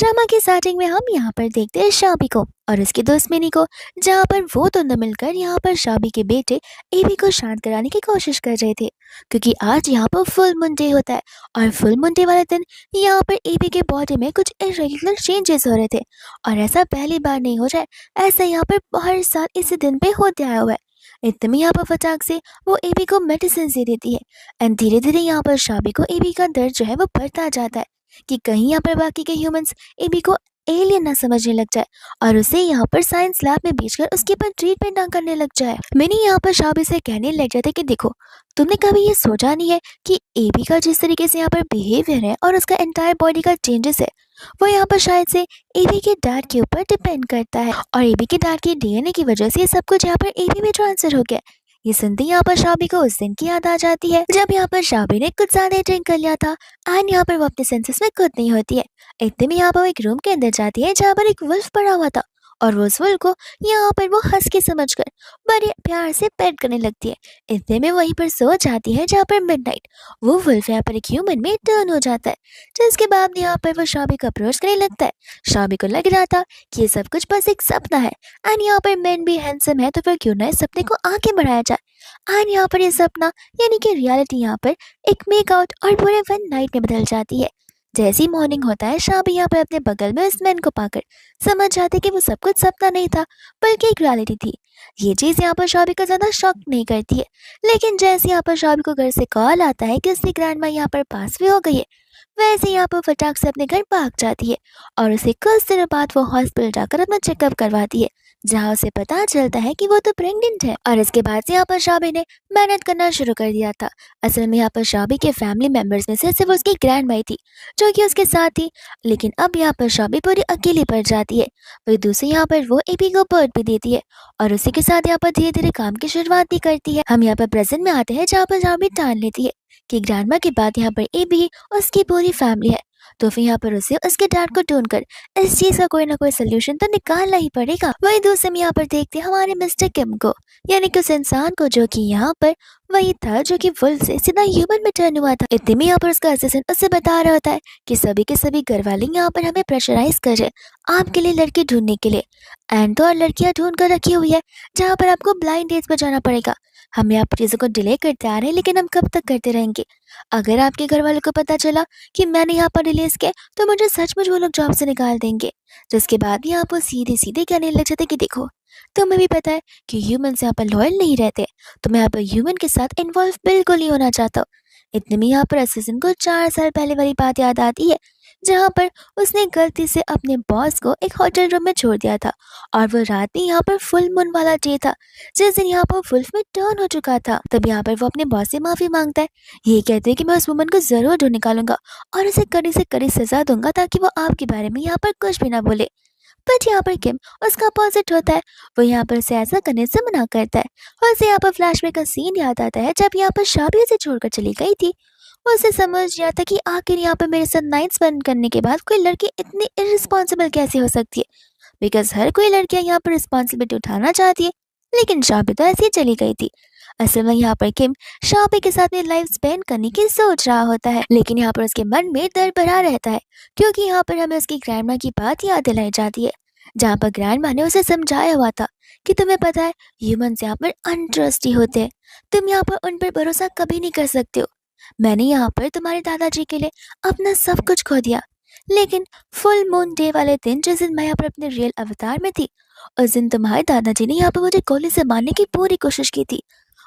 Drama की starting में हम यहाँ पर देखते हैं शाबी को और उसके दोस्त मिनी को, जहाँ पर वो दोनों मिलकर यहाँ पर शाबी के बेटे एबी को शांत कराने की कोशिश कर रहे थे, क्योंकि आज यहाँ पर फुल मून डे होता है। और फुल मून डे वाले दिन यहाँ पर एबी के बॉडी में कुछ इरेगुलर चेंजेस हो रहे थे, और ऐसा पहली बार नहीं हो जाए, ऐसा यहाँ पर हर साल इसी दिन पे होते आया हुआ है। इतने में यहाँ पर फटाक से वो एबी को मेडिसिन दे देती है, एंड धीरे धीरे यहाँ पर शाबी को एबी का दर्द जो है वो बढ़ता जाता है कि कहीं यहाँ पर बाकी के ह्यूमंस एबी को एलियन ना समझने लग जाए और उसे यहाँ पर साइंस लैब में भेजकर उसके ऊपर ट्रीटमेंट ना करने लग जाए। मैंने यहाँ पर शाबी से कहने लग जाते कि देखो, तुमने कभी ये सोचा नहीं है कि एबी का जिस तरीके से यहाँ पर बिहेवियर है और उसका एंटायर बॉडी का चेंजेस है, वो यहाँ पर शायद से एबी के डैड के ऊपर डिपेंड करता है, और एबी के डैड के डीएनए की वजह से ये सब कुछ यहाँ पर एबी में ट्रांसफर हो गया। ये सुनते यहाँ पर शाबी को उस दिन की याद आ जाती है जब यहाँ पर शाबी ने कुछ ज्यादा ड्रिंक कर लिया था, एंड यहाँ पर वो अपने सेंसेस में खुद नहीं होती है। इतने में यहाँ पर वो एक रूम के अंदर जाती है जहाँ पर एक वुल्फ पड़ा हुआ था, और वो उस वुल्फ को यहाँ पर वो हंस के समझकर बड़े प्यार से पेट करने लगती है। इतने में वहीं पर सो जाती है जहाँ पर मिडनाइट वो वुल्फ यहाँ पर एक ह्यूमन में टर्न हो जाता है, जिसके बाद यहाँ पर वो शाबी को अप्रोच करने लगता है। शाबी को लग रहा था कि ये सब कुछ बस एक सपना है, एंड यहाँ पर मैन भी हैंडसम है, तो फिर क्यों ना इस सपने को आगे बढ़ाया जाए। एंड यहाँ पर ये सपना यानी कि रियलिटी यहाँ पर एक मेकआउट और पूरे वन नाइट में बदल जाती है। जैसी मॉर्निंग होता है, शाबी यहाँ पर अपने बगल में उस मैन को पाकर समझ जाते कि वो सब कुछ सपना नहीं था बल्कि एक रियलिटी थी। ये चीज यहाँ पर शाबी को ज्यादा शॉक नहीं करती है, लेकिन जैसे यहाँ पर शाबी को घर से कॉल आता है कि उसकी ग्रैंड माँ यहाँ पर पास भी हो गई है, वैसे यहाँ पर फटाक से अपने घर भाग जाती है और उसे कुछ दिनों बाद वो हॉस्पिटल जाकर अपना चेकअप करवाती है, जहाँ उसे पता चलता है कि वो तो प्रेग्नेंट है। और इसके बाद से यहाँ पर शाबी ने मेहनत करना शुरू कर दिया था। असल में यहाँ पर शाबी के फैमिली मेंबर्स में से सिर्फ उसकी ग्रैंड माई थी जो कि उसके साथ थी, लेकिन अब यहाँ पर शाबी पूरी अकेली पड़ जाती है। वही दूसरी यहाँ पर वो एबी को बर्थ भी देती है और उसी के साथ यहाँ पर धीरे धीरे काम की शुरुआत भी करती है। हम यहाँ पर प्रेजेंट में आते हैं जहाँ पर शाबी ठान लेती है कि ग्रैंडमा के बाद यहाँ पर एबी उसकी पूरी फैमिली है, तो फिर यहाँ पर उसे उसके डैड को ढूंढकर इस चीज का कोई ना कोई सोल्यूशन तो निकालना ही पड़ेगा। वही दूसरे में यहाँ पर देखते हैं हमारे मिस्टर किम को, यानी कि उस इंसान को जो कि यहाँ पर वही था जो कि वुल्फ से सीधा ह्यूमन में टर्न हुआ था। इतने में यहाँ पर उसका असिस्टेंट उससे बता रहा होता है कि सभी के सभी घर वाले यहाँ पर हमें प्रेशराइज कर रहे हैं आपके लिए लड़की ढूंढने के लिए, एंड तो और लड़कियां ढूंढ कर रखी हुई है जहाँ पर आपको ब्लाइंड डेट्स पर जाना पड़ेगा। हम यहाँ पर चीजों को डिले करते आ रहे हैं, लेकिन हम कब तक करते रहेंगे? अगर आपके घर वालों को पता चला कि मैंने यहाँ पर रिलीज किया तो मुझे सचमुच वो लोग जॉब से निकाल देंगे। जिसके बाद यहाँ पर सीधे सीधे कहने लग जाते कि देखो, तुम्हें भी पता है कि ह्यूमंस यहाँ पर लॉयल नहीं रहते, तो मैं यहाँ पर ह्यूमन के साथ इन्वॉल्व बिल्कुल नहीं होना चाहता हूँ। इतने में यहाँ पर असिस्टेंट को 4 साल पहले वाली बात याद आती है जहाँ पर उसने गलती से अपने बॉस को एक होटल रूम में छोड़ दिया था, और वो रात में यहाँ पर फुल मून वाला डे था जिस दिन यहाँ पर वुल्फ में टर्न हो चुका था। तब यहाँ पर वो अपने बॉस से माफी मांगता है, ये कहते हैं कि मैं उस वुमन को जरूर ढूंढ निकालूंगा और उसे कड़ी से कड़ी सजा दूंगा ताकि वो आपके बारे में यहाँ पर कुछ भी ना बोले। बट यहाँ पर किम उसका अपोजिट होता है, वो यहाँ पर उसे ऐसा करने से मना करता है, और उसे यहाँ पर फ्लैशबैक का सीन याद आता है जब यहाँ पर शाबी उसे छोड़कर चली गई थी। उसे समझ नहीं आता कि आखिर यहाँ पर मेरे साथ नाइट स्पेंड करने के बाद कोई लड़की इतनी इररिस्पॉन्सिबल कैसे हो सकती है, बिकॉज हर कोई लड़कियां यहाँ पर रिस्पॉन्सिबिलिटी उठाना चाहती है, लेकिन शाबी तो ऐसे ही चली गई थी। असल में यहाँ पर किम शाबी के साथ में लाइफ स्पेंड करने की सोच रहा होता है, लेकिन यहाँ पर उसके मन में दर्द भरा रहता है, क्योंकि यहाँ पर हमें उसकी ग्रैंडमा की बात याद दिलाई जाती है जहाँ पर ग्रैंडमा ने उसे समझाया हुआ था कि तुम्हें पता है ह्यूमंस यहाँ पर अनट्रस्टी होते हैं, तुम यहाँ पर उन पर भरोसा कभी नहीं कर सकते हो। मैंने यहाँ पर तुम्हारे दादाजी के लिए अपना सब कुछ खो दिया, लेकिन फुल मून डे वाले दिन जिस दिन मैं यहाँ पर अपने रियल अवतार में थी, उस दिन तुम्हारे दादाजी ने यहाँ पर मुझे गोली से मारने की पूरी कोशिश की थी,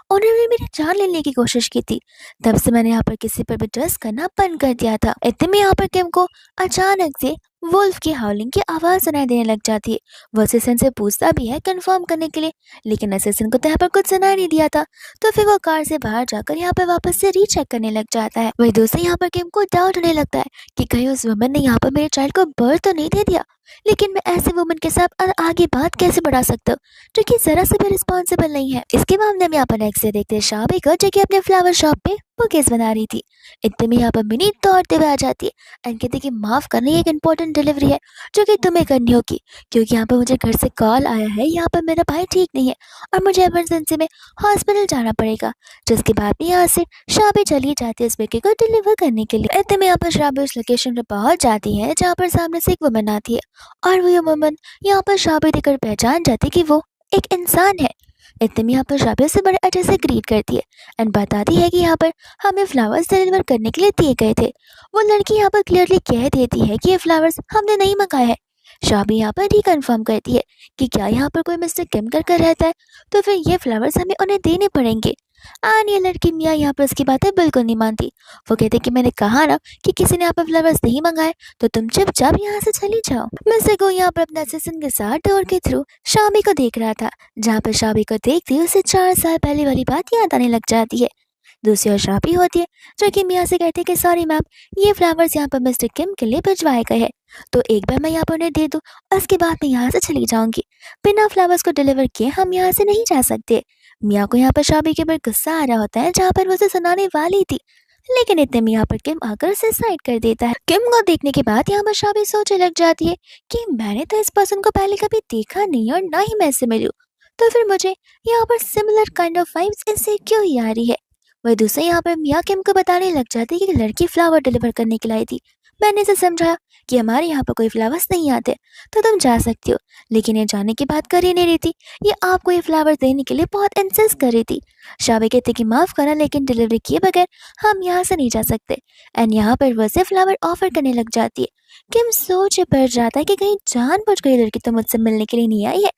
उन्होंने मेरी जान लेने की कोशिश की थी। तब से मैंने यहाँ पर किसी पर भी ट्रस्ट करना बंद कर दिया था। इतने में यहाँ पर किम को अचानक से वुल्फ की हाउलिंग की आवाज सुनाई देने लग जाती है। वो असिस्टेंट से पूछता भी है कंफर्म करने के लिए, लेकिन असिस्टेंट को तो यहाँ पर कुछ सुनाई नहीं दिया था, तो फिर वो कार से बाहर जाकर यहाँ पर वापस से रीचेक करने लग जाता है। वही दूसरे यहाँ पर किम को डाउट होने लगता है कि कहीं उस वुमन ने यहाँ पर मेरे चाइल्ड को बर्थ तो नहीं दे दिया, लेकिन मैं ऐसे वुमन के साथ आगे बात कैसे बढ़ा सकता हूँ जो कि जरा से भी रिस्पॉन्सिबल नहीं है। इसके मामले में यहाँ पर नेक्स्ट डे देखते हैं शाबी को जो कि अपने फ्लावर शॉप पे बुकेस बना रही थी। इतने में यहाँ पर मिनी दौड़ते हुए आ जाती है एंड कहती है कि माफ करना, ये एक इंपॉर्टेंट डिलीवरी है जो कि तुम्हें करनी होगी, क्योंकि यहाँ पर मुझे घर से कॉल आया है, यहाँ पर मेरा भाई ठीक नहीं है और मुझे इमरजेंसी में हॉस्पिटल जाना पड़ेगा। जिसके बाद में यहाँ से शाबी चली जाती है इस बुके को डिलीवर करने के लिए। इतने में यहाँ पर शाबी उस लोकेशन पर पहुंच जाती है जहाँ पर सामने से एक वुमन आती है और वो वुमन यहाँ पर शाबी देखकर पहचान जाती है कि वो एक इंसान है। इतने में यहाँ पर शाबी उसे बड़े अच्छे से ग्रीट करती है एंड बताती है कि यहाँ पर हमें फ्लावर्स डिलीवर करने के लिए दिए गए थे। वो लड़की यहाँ पर क्लियरली कह देती है कि ये फ्लावर्स हमने नहीं मंगाए हैं। शाबी यहाँ पर रिकन्फर्म करती है कि क्या यहाँ पर कोई मिस्टर किम कर रहता है, तो फिर ये फ्लावर्स हमें उन्हें देने पड़ेंगे। एंड ये लड़की मियाँ यहाँ पर उसकी बातें बिल्कुल नहीं मानती। वो कहते कि मैंने कहा ना कि किसी ने यहाँ पर फ्लावर्स नहीं मंगाए, तो तुम चुपचाप यहाँ से चली जाओ। मिस्टर को यहाँ पर अपने असिस्टेंट के साथ डोर के थ्रू शाबी को देख रहा था, जहाँ पर शाबी को देखते उसे 4 साल पहले वाली बात याद आने लग जाती है। दूसरी ओर शाबी होती है जो कि मियाँ से कहती है कि सॉरी मैम, ये फ्लावर्स यहाँ पर मिस्टर किम के लिए भिजवाए गए हैं, तो एक बार मैं यहाँ पर उन्हें दे दूँ और उसके बाद मैं यहाँ से चली जाऊंगी। बिना फ्लावर्स को डिलीवर किए हम यहाँ से नहीं जा सकते। मियाँ को यहाँ पर शाबी के ऊपर गुस्सा आ रहा होता है, जहाँ पर वो उसे सुनाने वाली थी, लेकिन इतने में यहाँ पर किम आकर उसे साइड कर देता है। किम को देखने के बाद यहाँ पर शाबी सोचने लग जाती है कि मैंने तो इस पर्सन को पहले कभी देखा नहीं और ना ही मैं इससे मिलूं, तो फिर मुझे यहाँ पर सिमिलर काइंड ऑफ वाइब्स इससे क्यों ही आ रही है। वही दूसरे यहाँ पर मियाँ किम को बताने लग जाती है कि लड़की फ्लावर डिलीवर करने के लिए आई थी। मैंने इसे समझाया कि हमारे यहाँ पर कोई फ्लावर्स नहीं आते, तो तुम जा सकती हो, लेकिन ये जाने की बात कर ही नहीं रही थी। ये आपको ये फ्लावर देने के लिए बहुत इंसिस्ट कर रही थी। शाबी कहती कि माफ़ करना, लेकिन डिलीवरी किए बगैर हम यहाँ से नहीं जा सकते। एंड यहाँ पर वह से फ्लावर ऑफर करने लग जाती है। किम सोच पड़ जाता है कि कहीं जानबूझ कर ये लड़की तो मुझसे मिलने के लिए नहीं आई है।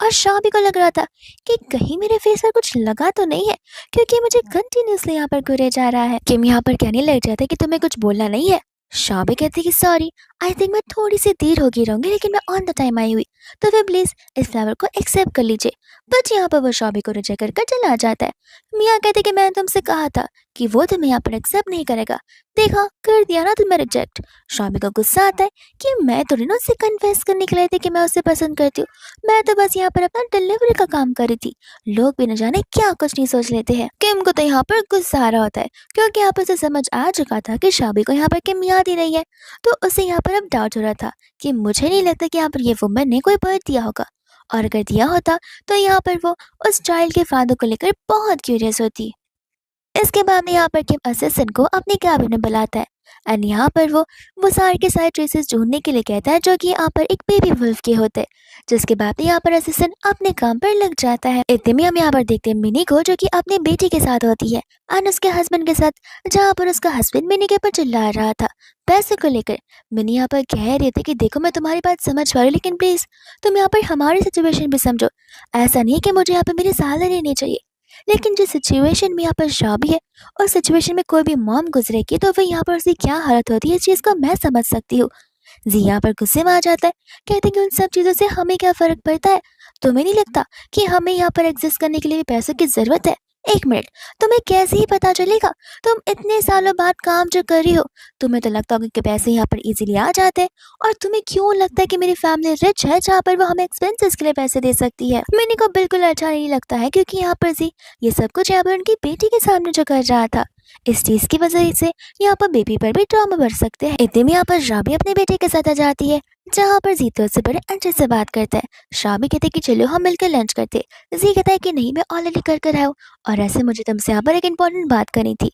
और शाबी को लग रहा था कि कहीं मेरे फेस पर कुछ लगा तो नहीं है, क्योंकि मुझे कंटिन्यूसली यहाँ पर घूरे जा रहा है। किम यहाँ पर कहने लग जाता है कि तुम्हें कुछ बोलना नहीं है। शाबी कहती कि सॉरी, आई थिंक मैं थोड़ी सी देर हो गई रहूंगी, लेकिन मैं ऑन द टाइम आई हुई, तो फिर प्लीज इस फ्लावर को एक्सेप्ट कर लीजिए। बट यहाँ पर वो शाबी को रिजेक्ट कर चला जाता है। मियाँ कहते कि मैंने तुमसे कहा था कि वो तुम्हें यहाँ पर एक्सेप्ट नहीं करेगा, देखा कर दिया ना तुम्हें रिजेक्ट। शाबी को गुस्सा आता है कि मैं तो ना उससे कन्फेस करने के लिए थी कि मैं उसे पसंद करती हूँ, मैं तो बस यहाँ पर अपना डिलीवरी का काम कर रही थी, लोग भी न जाने क्या कुछ नहीं सोच लेते हैं। किम को तो यहाँ पर गुस्सा आ रहा होता है, क्योंकि यहाँ पर उसे समझ आ चुका था कि शाबी को यहाँ पर किम याद ही नहीं है। तो उसे यहाँ पर अब डाउट हो रहा था कि मुझे नहीं लगता कि यहाँ पर ये वुमन ने कोई बर्थ दिया होगा, और अगर दिया होता तो यहाँ पर वो उस चाइल्ड के फादर को लेकर बहुत क्यूरियस होती। इसके बाद में यहाँ पर किम असिस्टेंट को अपने कैबिन में बुलाता है एंड यहाँ पर वो सारे के सारे ट्रेसेस ढूंढने के लिए कहता है जो कि यहाँ पर एक बेबी वुल्फ के होते हैं। जिसके बाद में यहाँ पर असिस्टेंट अपने काम पर लग जाता है। इतने में हम यहाँ पर देखते हैं मिनी को जो कि अपने बेटी के साथ होती है एंड उसके हस्बैंड के साथ, जहाँ पर उसका हस्बैंड मिनी के ऊपर चिल्ला रहा था पैसे को लेकर। मिनी यहाँ पर कह रही थी कि देखो मैं तुम्हारी बात समझ पा रही हूँ, लेकिन प्लीज तुम यहाँ पर हमारी सिचुएशन भी समझो। ऐसा नहीं है कि मुझे यहाँ पर मेरी सैलरी नहीं चाहिए, लेकिन जिस सिचुएशन में यहाँ पर शाबी है उस सिचुएशन में कोई भी मॉम गुजरेगी तो फिर यहाँ पर उसकी क्या हालत होती है, इस चीज़ को मैं समझ सकती हूँ। जी यहाँ पर गुस्से में आ जाता है, कहते हैं कि उन सब चीज़ों से हमें क्या फ़र्क पड़ता है, तुम्हें नहीं लगता कि हमें यहाँ पर एग्जिस्ट करने के लिए भी पैसों की ज़रूरत है। एक मिनट, तुम्हें कैसे ही पता चलेगा, तुम इतने सालों बाद काम जो कर रही हो, तुम्हें तो लगता होगा कि पैसे यहाँ पर इजीली आ जाते हैं, और तुम्हें क्यों लगता है कि मेरी फैमिली रिच है जहाँ पर वो हमें एक्सपेंसेस के लिए पैसे दे सकती है। मैंने को बिल्कुल अच्छा नहीं लगता है, क्योंकि यहाँ पर जी ये सब कुछ यहाँ पर उनकी बेटी के सामने जो कर रहा था, इस चीज की वजह से यहाँ पर बेबी पर भी ट्रॉमा बढ़ सकते हैं। इतने में यहाँ पर शाबी अपने बेटे के साथ आ जाती है, जहाँ पर जीतो से बड़े अच्छे से बात करता है। शाबी कहते कि चलो हम मिलकर लंच करते। जी कहता है कि नहीं, मैं ऑलरेडी कर आया हूँ, और ऐसे मुझे तुमसे यहाँ पर एक इम्पोर्टेंट बात करनी थी।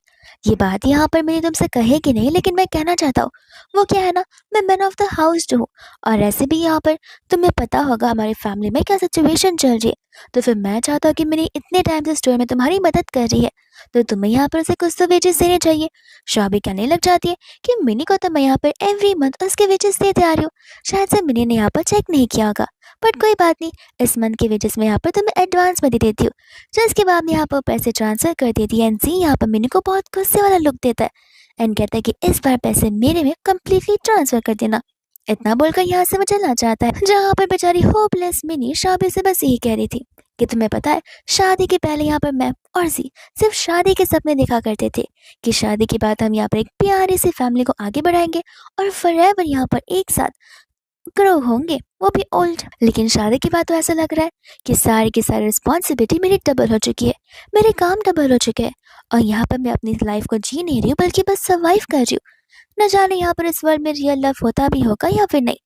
ये बात यहाँ पर मैंने तुमसे कहे कि नहीं, लेकिन मैं कहना चाहता हूँ। वो क्या है ना, मैं मैन ऑफ द हाउस जो हूँ, और ऐसे भी यहाँ पर तुम्हें पता होगा हमारी फैमिली में क्या सिचुएशन चल रही है, तो फिर मैं चाहता हूँ कि मेरी इतने टाइम से स्टोर में तुम्हारी मदद कर रही है, तो तुम्हें यहाँ पर उसे कुछ तो वेजेस देने चाहिए। शाबी कहने लग जाती है कि मिनी को तो मैं यहाँ पर एवरी मंथ उसके वेजेस देते आ रही हूँ, शायद से मिनी ने यहाँ पर चेक नहीं किया होगा, बट कोई बात नहीं, इस मंथ के वेजेस में यहाँ पर तुम्हें एडवांस में दे देती हूँ। जिसके बाद में यहाँ पर पैसे ट्रांसफर कर देती है एंड जी यहाँ पर मिनी को बहुत गुस्से वाला लुक देता है एंड कहता है कि इस बार पैसे मेरे में कम्प्लीटली ट्रांसफर कर देना। इतना बोलकर यहाँ से वो चला जाता है, जहाँ पर बेचारी होपलेस मिनी शाबी से बस यही कह रही थी कि तुम्हें पता है, शादी के पहले यहाँ पर मैं और जी सिर्फ शादी के सपने देखा करते थे कि शादी के बाद हम यहाँ पर एक प्यारी सी फैमिली को आगे बढ़ाएंगे और फॉरएवर यहाँ पर एक साथ ग्रो होंगे, वो भी ओल्ड। लेकिन शादी के बाद तो ऐसा लग रहा है कि सारी की सारी रिस्पॉन्सिबिलिटी मेरी डबल हो चुकी है, मेरे काम डबल हो चुके हैं, और यहाँ पर मैं अपनी लाइफ को जी नहीं रही हूँ बल्कि बस सर्वाइव कर रही हूँ। न जाने यहाँ पर इस वर्ल्ड में रियल लव होता भी होगा या फिर नहीं।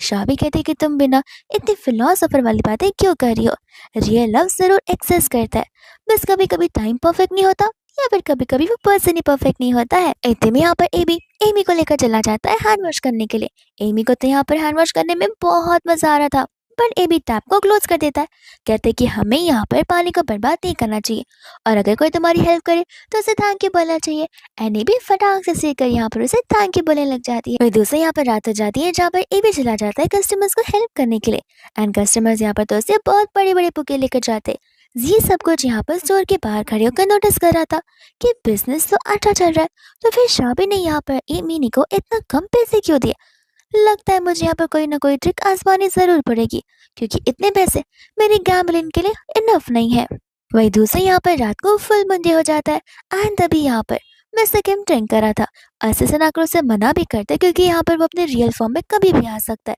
शाबी कहती कि तुम बिना इतनी फिलोसफर वाली बातें क्यों कर रही हो। रियल लव जरूर एक्सेस करता है, बस कभी कभी टाइम परफेक्ट नहीं होता, या फिर कभी कभी वो पर्सन ही परफेक्ट नहीं होता है। इतने में यहाँ पर एबी एमी को लेकर चला जाता है हैंड वॉश करने के लिए। एमी को तो यहाँ पर हैंड वॉश करने में बहुत मजा आ रहा था, पर एबी टैप को क्लोज कर देता है। कहते कि हमें यहाँ पर पानी को बर्बाद नहीं करना चाहिए, और अगर कोई तुम्हारी हेल्प करे तो उसे थैंक यू बोलना चाहिए। एनी भी फटाक से सीख कर यहाँ पर उसे थैंक यू बोलने लग जाती है। फिर दूसरे यहाँ पर रात हो जाती है जहाँ पर एबी चला जाता है कस्टमर्स को हेल्प करने के लिए, एंड कस्टमर्स यहाँ पर तो उसे बहुत बड़े बड़े बुके लेकर जाते। ये सब कुछ यहाँ पर स्टोर के बाहर खड़े होकर नोटिस कर रहा था कि बिजनेस तो अच्छा चल रहा है, तो फिर शाबी ने यहाँ पर एमिनी को इतना कम पैसे क्यों दिए। लगता है मुझे यहाँ पर कोई ना कोई ट्रिक आजमानी जरूर पड़ेगी, क्योंकि इतने पैसे मेरी गैम्बलिंग के लिए इनफ नहीं है। वही दूसरे यहाँ पर रात को फुल मंडे हो जाता है, एंड तभी यहाँ पर मिस्टर किम ड्रिंक कर रहा था। असिस्टेंट आकर उसे मना भी करते क्योंकि यहाँ पर वो अपने रियल फॉर्म में कभी भी आ सकता है,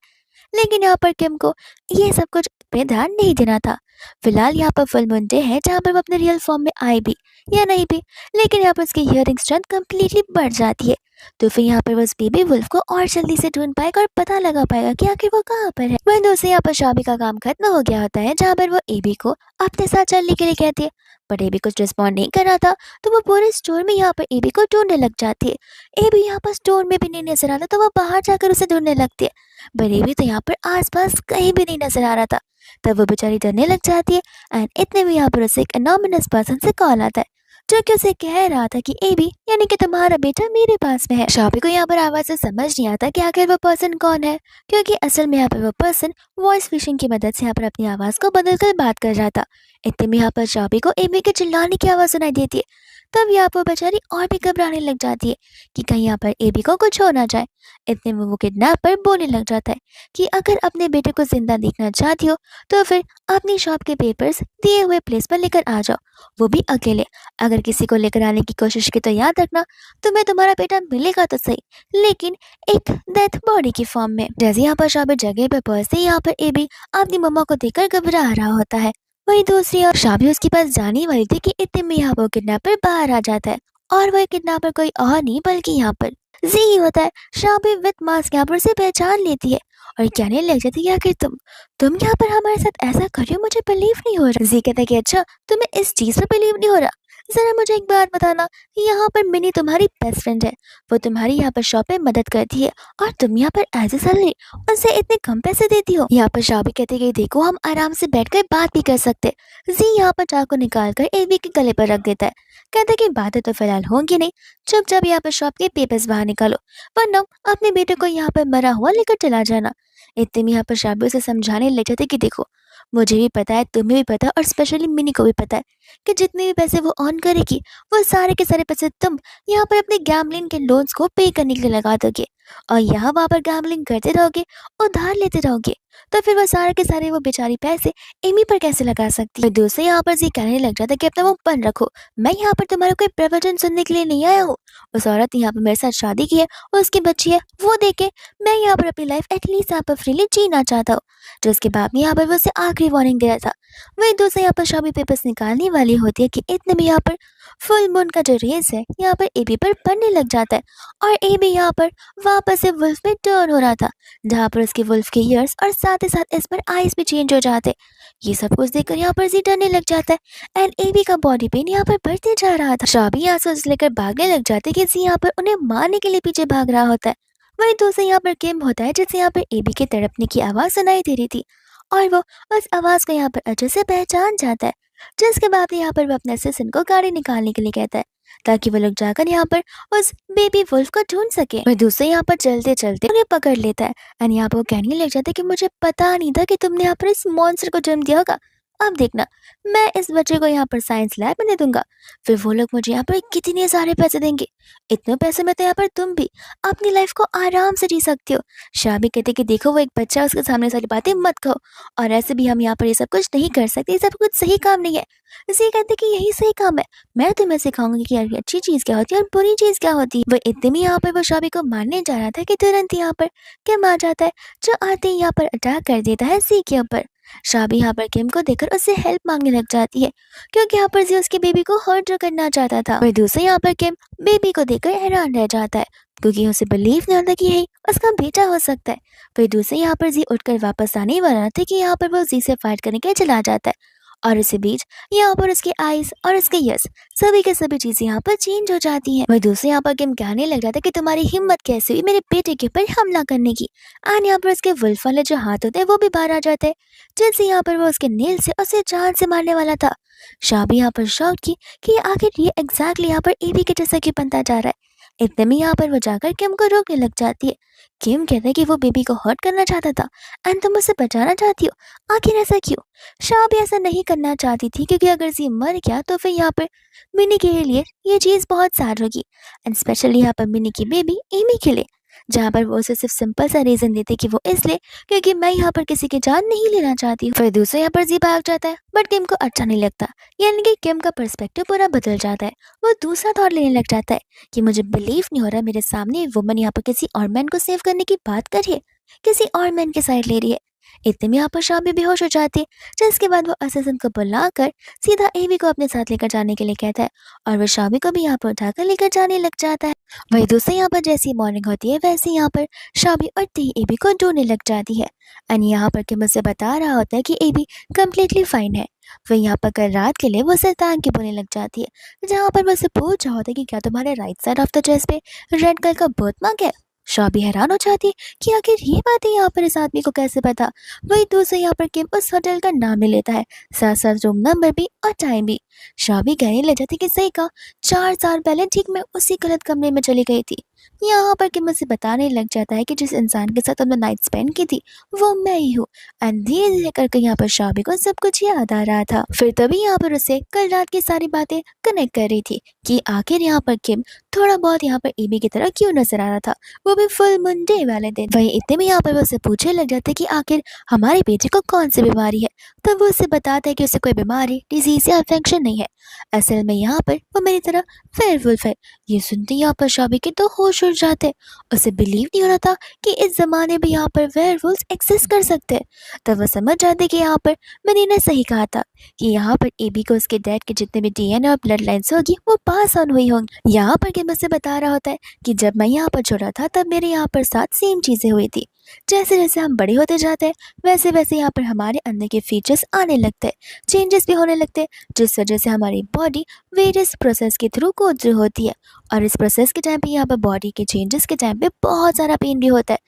लेकिन यहाँ पर किम को ये सब कुछ पे ध्यान नहीं देना था। फिलहाल यहाँ पर फुल मंडे है जहाँ पर वो अपने रियल फॉर्म में आए भी या नहीं भी, लेकिन यहाँ पर उसकी हियरिंग स्ट्रेंथ कम्प्लीटली बढ़ जाती है। तो फिर यहाँ पर वो उस बेबी वुल्फ को और जल्दी से ढूंढ पाएगा और पता लगा पाएगा कि आखिर वो कहाँ पर है। वहीं दूसरे यहाँ पर शाबी का काम खत्म हो गया होता है जहाँ पर वो एबी को अपने साथ चलने के लिए कहती है, बट एबी कुछ रिस्पॉन्ड नहीं कर रहा था, तो वो पूरे स्टोर में यहाँ पर एबी को ढूंढने लग जाती है। एबी यहाँ पर स्टोर में भी नहीं नजर आता तो वो बाहर जाकर उसे ढूंढने लगती है, पर एबी तो यहाँ पर आसपास कहीं भी नहीं नजर आ रहा था। तब वो बेचारी डरने लग जाती है, एंड इतने में यहाँ पर उसे एक अनोमिनस पर्सन से कॉल आता है जो कि उसे कह रहा था कि एबी यानी कि तुम्हारा बेटा मेरे पास में है। शाबी को यहाँ पर आवाज से समझ नहीं आता कि आखिर वो पर्सन कौन है, क्योंकि असल में यहाँ पर वो पर्सन वॉइस फिशिंग की मदद से यहाँ पर अपनी आवाज को बदलकर बात कर रहा था। इतने में यहाँ पर शाबी को एबी के चिल्लाने की आवाज सुनाई देती है। तब यहाँ पर बेचारी और भी घबराने लग जाती है कि कहीं यहाँ पर एबी को कुछ हो ना जाए। इतने में वो किडनैपर बोलने लग जाता है कि अगर अपने बेटे को जिंदा देखना चाहती हो तो फिर अपनी शॉप के पेपर्स दिए हुए प्लेस पर लेकर आ जाओ, वो भी अकेले। अगर किसी को लेकर आने की कोशिश की तो याद रखना तुम्हें तुम्हारा बेटा मिलेगा तो सही, लेकिन एक डेथ बॉडी की फॉर्म में। जैसे यहाँ पर शाबी जगह पर पहुंचते ही यहाँ पर एबी अपनी मम्मा को देखकर घबरा रहा होता है। वही दूसरी ओर शाबी उसके पास जाने वाली थी कि इतने में यहाँ पर किडनैपर बाहर आ जाता है, और वह किडनैपर कोई और नहीं बल्कि यहाँ पर जी होता है। शाबी विद मास्क यहाँ पर उसे पहचान लेती है और कहने लग जाती है, आखिर तुम यहाँ पर हमारे साथ ऐसा कर रही हो, मुझे बिलीव नहीं हो रहा। जी कहता है कि अच्छा तुम्हें इस चीज पर बिलीव नहीं हो रहा, जरा मुझे एक बात बताना, यहाँ पर मिनी तुम्हारी बेस्ट फ्रेंड है, वो तुम्हारी यहाँ पर शॉप में मदद करती है, और तुम यहाँ पर एज ए सैलरी उनसे इतने कम पैसे देती हो। यहाँ पर शाबी कहती है देखो हम आराम से बैठकर बात भी कर सकते। जी यहाँ पर चाकू निकाल कर एबी के गले पर रख देता है। कहता है कि बातें तो फिलहाल होंगी नहीं, चुपचाप यहाँ पर शॉप के पेपर्स बाहर निकालो, वरना अपने बेटे को यहाँ पर मरा हुआ लेकर चला जाना। इतने में यहाँ पर शाबी उसे समझाने लग जाते कि देखो मुझे भी पता है, तुम्हें भी पता है, और स्पेशली मिनी को भी पता है कि जितने भी पैसे वो ऑन करेगी वो सारे के सारे पैसे तुम यहाँ पर अपने गैम्बलिंग के लोन्स को पे करने के लिए लगा दोगे, और यहाँ वहाँ पर गैम्बलिंग करते रहोगे, उधार लेते रहोगे, तो फिर वो सारे के सारे वो बेचारी पैसे एमी पर कैसे लगा सकती है। दूसरे यहाँ पर जी कहने लग जाता है कि अपना मुंह बंद रखो, मैं यहाँ पर तुम्हारा कोई प्रवचन सुनने के लिए नहीं आया हूँ। उस औरत ने यहाँ पर मेरे साथ शादी की है, उसकी बच्ची है, वो देखे मैं यहाँ पर अपनी लाइफ एटलीस्ट यहाँ पर फ्रीली जीना चाहता हूँ। जो उसके बाद में यहाँ पर वो उसे आखिरी वार्निंग दे रहा था। वही दूसरे यहाँ पर शाबी पेपर्स निकालने वाली होती है कि इतने में यहाँ पर फुल मून का जो रेस है यहाँ पर एबी पर पड़ने लग जाता है, और एबी यहाँ पर वापस से वुल्फ में टर्न हो रहा था, जहाँ पर उसके वुल्फ के ईयर्स और साथ ही साथ इस पर आइज भी चेंज हो जाते। ये सब कुछ देखकर यहाँ पर जी डरने लग जाता है, एंड एबी का बॉडी पेन यहाँ पर बढ़ते जा रहा था। शाबी यहाँ से उसे लेकर भागने लग जाते कि जी यहाँ पर उन्हें मारने के लिए पीछे भाग रहा होता है। वही दूसरे यहाँ पर किम होता है जिससे यहाँ पर एबी के तड़पने की आवाज सुनाई दे रही थी, और वो उस आवाज को यहाँ पर अच्छे से पहचान जाता है। जिसके बाद यहाँ पर वो अपने असिस्टेंट को गाड़ी निकालने के लिए कहता है ताकि वो लोग जाकर यहाँ पर उस बेबी वुल्फ को ढूंढ सके। वह दूसरे यहाँ पर चलते चलते उन्हें पकड़ लेता है, एंड यहाँ पर वो कहने लग जाता है कि मुझे पता नहीं था कि तुमने यहाँ पर इस मॉन्स्टर को जन्म दिया होगा, अब देखना, मैं इस बच्चे को यहाँ पर साइंस लैब में दे दूंगा, फिर वो लोग मुझे यहाँ पर कितने सारे पैसे देंगे। इतने पैसे में तो यहाँ पर तुम भी अपनी लाइफ को आराम से जी सकती हो। शाबी कहते कि देखो वो एक बच्चा है, उसके सामने सारी बातें मत कहो, और ऐसे भी हम यहाँ पर ये सब कुछ नहीं कर सकते, ये सब कुछ सही काम नहीं है। इसे कहते कि यही सही काम है, मैं तुम्हें सिखाऊंगी कि यार अच्छी चीज क्या होती है और बुरी चीज क्या होती है। वो इतने में यहाँ पर वो शाबी को मारने जा रहा था कि तुरंत यहाँ पर किम आ जाता है, जो आते ही यहाँ पर अटैक कर देता है सी के ऊपर। शाबी यहाँ पर किम को देखकर उससे हेल्प मांगने लग जाती है, क्योंकि यहाँ पर जी उसके बेबी को हर्ट जो करना चाहता था। वही दूसरे यहाँ पर किम बेबी को देखकर हैरान रह जाता है, क्योंकि उसे बिलीव नहीं होता कि यही उसका बेटा हो सकता है। वही दूसरे यहाँ पर जी उठकर वापस आने वाला था कि यहाँ पर वो जी से फाइट करने के लिए चला जाता है, और इसी बीच यहाँ पर उसके आईज और उसके यस सभी के सभी चीजें यहाँ पर चेंज हो जाती हैं। वही दूसरे यहाँ पर किम कहने लग जाता है कि तुम्हारी हिम्मत कैसे हुई मेरे बेटे के ऊपर हमला करने की। एंड यहाँ पर उसके वुल्फ वाले जो हाथ होते हैं वो भी बाहर आ जाते हैं, जिनसे यहाँ पर वो उसके नेल से उसे जान से मारने वाला था। शाबी यहाँ पर शॉक की कि आखिर ये एग्जैक्टली यहाँ पर एबी के जैसा क्यों बनता जा रहा है। इतने में यहाँ पर वो जाकर किम को रोकने लग जाती है। किम कहता है कि वो बेबी को हर्ट करना चाहता था एंड तुम उसे बचाना चाहती हो, आखिर ऐसा क्यों। शाबी ऐसा नहीं करना चाहती थी, क्योंकि अगर जी मर गया तो फिर यहाँ पर मिनी के लिए ये चीज़ बहुत सैड होगी, एंड स्पेशली यहाँ पर मिनी की बेबी एमी के लिए, जहाँ पर वो उसे सिर्फ सिंपल सा रीजन देते कि वो इसलिए क्योंकि मैं यहाँ पर किसी की जान नहीं लेना चाहती हूँ। फिर दूसरे यहाँ पर जी भाग जाता है, बट किम को अच्छा नहीं लगता, यानी कि किम का पर्सपेक्टिव पूरा बदल जाता है। वो दूसरा थॉट लेने लग जाता है कि मुझे बिलीव नहीं हो रहा मेरे सामने वुमन यहाँ पर किसी और मैन को सेव करने की बात कर रही है, किसी और मैन की साइड ले रही है। इतने में यहाँ पर शाबी बेहोश हो जाती है, जिसके बाद वो असिस्टेंट को बुलाकर सीधा एवी को अपने साथ लेकर जाने के लिए कहता है, और वो शाबी को भी यहाँ पर उठाकर लेकर जाने लग जाता है। वही दूसरे यहाँ पर जैसी मॉर्निंग होती है वैसे यहाँ पर शाबी उठते ही एबी को ढूंढने लग जाती है, एंड यहाँ पर किम मुझसे बता रहा होता है कि एबी कम्प्लीटली फाइन है। वह यहाँ पर कल रात के लिए वो उसे थैंक यू बोलने लग जाती है, जहाँ पर वो उसे पूछ रहा होता है कि क्या तुम्हारे right side of the chest पे रेड कलर का बर्थ मार्क है। शाबी हैरान हो जाती है कि आखिर ये बात है यहाँ पर इस आदमी को कैसे पता। वही दूसरे यहाँ पर किम उस होटल का नाम ले लेता है, साथ साथ रूम नंबर भी और टाइम भी। शाबी कहने लग जाती कि सही कहा, 4 साल पहले ठीक मैं उसी गलत कमरे में चली गई थी। यहाँ पर किम मुझे बताने लग जाता है कि जिस इंसान के साथ हमने नाइट स्पेंड की थी वो मैं ही हूँ, एंड धीरे धीरे करके यहाँ पर शाबी को सब कुछ याद आ रहा था। फिर तभी यहाँ पर उसे कल रात की सारी बातें कनेक्ट कर रही थी कि आखिर यहाँ पर किम थोड़ा बहुत यहाँ पर एबी की तरह क्यों नजर आ रहा था, वो भी फुल मून डे वाले दिन। वही इतने में यहाँ पर वो उसे पूछने लग जाते कि आखिर हमारे बेटे को कौन सी बीमारी है, तब वो उसे बताता है कि उसे कोई बीमारी डिजीज या इन्फेक्शन नहीं है, असल में यहाँ पर वो मेरी तरह वेयरवुल्फ है। ये सुनते यहाँ पर शाबी के तो होश उड़ जाते, उसे बिलीव नहीं हो रहा था कि इस जमाने में यहाँ पर वेयरवुल्फ एक्सिस्ट कर सकते हैं। तब वो समझ जाते कि यहाँ पर मैंने ने सही कहा था कि यहाँ पर एबी को उसके डैड के जितने भी डीएनए और ब्लड लाइन्स होगी वो पास ऑन हुई होंगी। यहाँ पर किम मुझसे बता रहा होता है कि जब मैं यहाँ पर छोड़ा था तब मेरे यहाँ पर साथ सेम चीजें हुई थी। जैसे जैसे हम बड़े होते जाते हैं वैसे वैसे यहाँ पर हमारे अंदर के फीचर्स आने लगते हैं, चेंजेस भी होने लगते हैं, जिस वजह से हमारी बॉडी वेरियस प्रोसेस के थ्रू गो थ्रू होती है, और इस प्रोसेस के टाइम पे यहाँ पर बॉडी के चेंजेस के टाइम पे बहुत सारा पेन भी होता है।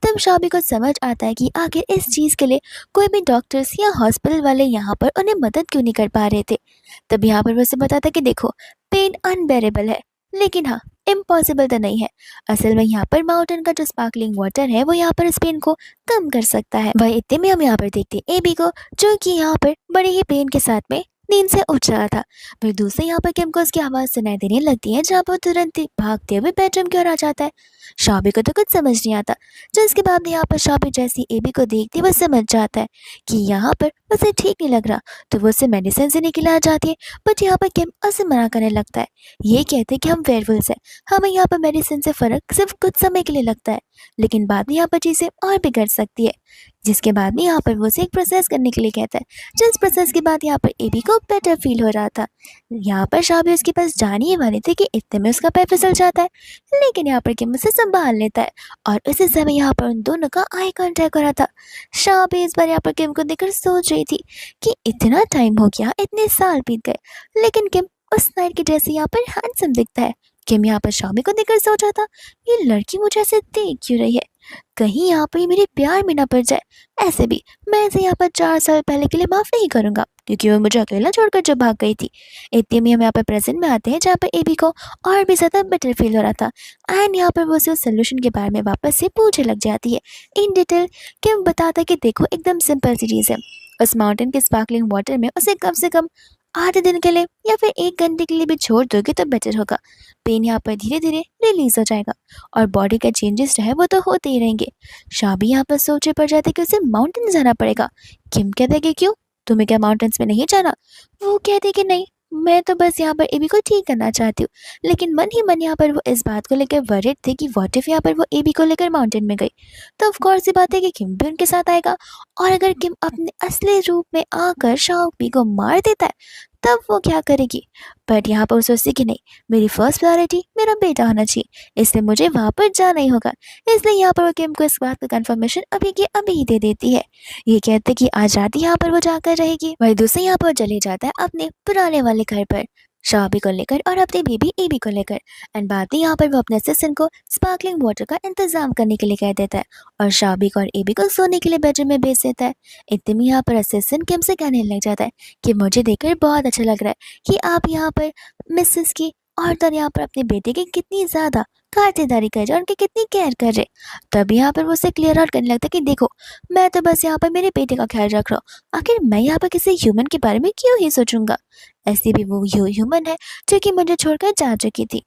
तब शाबी को समझ आता है कि आखिर इस चीज़ के लिए कोई भी डॉक्टर्स या हॉस्पिटल वाले यहाँ पर उन्हें मदद क्यों नहीं कर पा रहे थे। तब यहाँ पर वो उसे बताता है कि देखो पेन अनबेरेबल है, लेकिन हाँ इम्पॉसिबल तो नहीं है। असल में यहाँ पर माउंटेन का जो स्पार्कलिंग वाटर है वो यहाँ पर इस पेन को कम कर सकता है। वह इतने में हम यहाँ पर देखते हैं एबी को, जो कि यहाँ पर बड़े ही पेन के साथ में नींद से उठ रहा था। फिर दूसरे यहाँ पर किम को उसकी आवाज़ सुनाई देने लगती है, जहाँ पर तुरंत ही भागते हुए बेडरूम की ओर आ जाता है। शाबी को तो कुछ समझ नहीं आता, जो इसके बाद यहाँ पर शाबी जैसी एबी को देखती वो समझ जाता है कि यहाँ पर उसे ठीक नहीं लग रहा, तो वो उसे मेडिसिन से निकला आ जाती है। बट यहाँ पर किम उसे मना करने लगता है, ये कहते हैं कि हम वेयरवुल्व्स हैं, हमें यहाँ पर मेडिसिन से फ़र्क सिर्फ कुछ समय के लिए लगता है, लेकिन बाद में यहाँ पर चीज़ें और बिगड़ सकती है। जिसके बाद में यहाँ पर वो उसे एक प्रोसेस करने के लिए कहता है, जिस प्रोसेस के बाद यहाँ पर एबी को बेटर फील हो रहा था। यहाँ पर शाबी उसके पास जाने ही वाले थे कि इतने में उसका पैर फिसल जाता है, लेकिन यहाँ पर किम उसे संभाल लेता है, और उसी समय यहाँ पर उन दोनों का आई कॉन्टैक्ट हो रहा था। शाबी इस बार यहाँ पर किम को देखकर सोच रही थी कि इतना टाइम हो गया, इतने साल बीत गए, लेकिन किम उस नाइट के जैसे यहाँ पर हैंडसम दिखता है। किम यहाँ पर शाबी को देखकर सोच रहा था, ये लड़की मुझे ऐसे देख क्यों रही है। कहीं यहाँ पर ये मेरे प्यार में ना पड़ जाए। ऐसे भी मैं इसे यहाँ पर 4 साल पहले के लिए माफ़ नहीं करूँगा, क्योंकि वो मुझे अकेला छोड़कर जो भाग गई थी। इतने में हम यहाँ पर प्रेजेंट में आते हैं, जहाँ पर एबी को और भी ज़्यादा बेटर फील हो रहा था। एंड यहाँ पर वो उसे उस सोल्यूशन के बारे में वापस से पूछने लग जाती है इन डिटेल। कि बताता कि देखो एकदम सिंपल सी चीज़ है, उस माउंटेन के स्पार्कलिंग वाटर में उसे कम से कम आधे दिन के लिए या फिर 1 घंटे के लिए भी छोड़ दोगे तो बेटर होगा। पेन यहाँ पर धीरे धीरे रिलीज हो जाएगा और बॉडी का चेंजेस जो है वो तो होते ही रहेंगे। शाबी यहाँ पर सोचे पड़ जाते कि उसे माउंटेन जाना पड़ेगा। किम कहते कि क्यों, तुम्हें क्या माउंटेन्स में नहीं जाना? वो कहते कि नहीं, मैं तो बस यहाँ पर एबी को ठीक करना चाहती हूँ। लेकिन मन ही मन यहाँ पर वो इस बात को लेकर वरिड थे कि व्हाट इफ यहाँ पर वो एबी को लेकर माउंटेन में गई, तो ऑफ कोर्स ये बात है कि किम भी उनके साथ आएगा। और अगर किम अपने असली रूप में आकर शाओपी को मार देता है, तब वो क्या करेगी? बट यहाँ पर वो सोचती कि नहीं, मेरी फर्स्ट प्रायोरिटी मेरा बेटा होना चाहिए, इसलिए मुझे वहाँ पर जाना ही होगा। इसलिए यहाँ पर वो किम को इस बात का कंफर्मेशन अभी की अभी ही दे देती है। ये कहते कि आज रात यहाँ पर वो जाकर रहेगी। वही दूसरे यहाँ पर चले जाता है अपने पुराने वाले घर पर, शाबी को लेकर और अपनी बेबी एबी को लेकर। एंड बात ही यहाँ पर वो अपने असिस्टेंट को स्पार्कलिंग वाटर का इंतजाम करने के लिए कह देता है और शाबी को और एबी को सोने के लिए बेडरूम में भेज देता है। इतने में यहाँ पर असिस्टेंट किम से कहने लग जाता है कि मुझे देखकर बहुत अच्छा लग रहा है कि आप यहाँ पर मिसेस की और तो यहाँ पर अपने बेटे की कितनी ज़्यादा खातिरदारी कर रहे हैं, उनकी कितनी केयर कर रहे हैं। तब यहाँ पर वो उसे क्लियर आउट करने लगता है कि देखो, मैं तो बस यहाँ पर मेरे बेटे का ख्याल रख रहा हूँ, आखिर मैं यहाँ पर किसी ह्यूमन के बारे में क्यों ही सोचूंगा। ऐसी भी वो ह्यूमन है जो कि मुझे छोड़कर जा चुकी थी।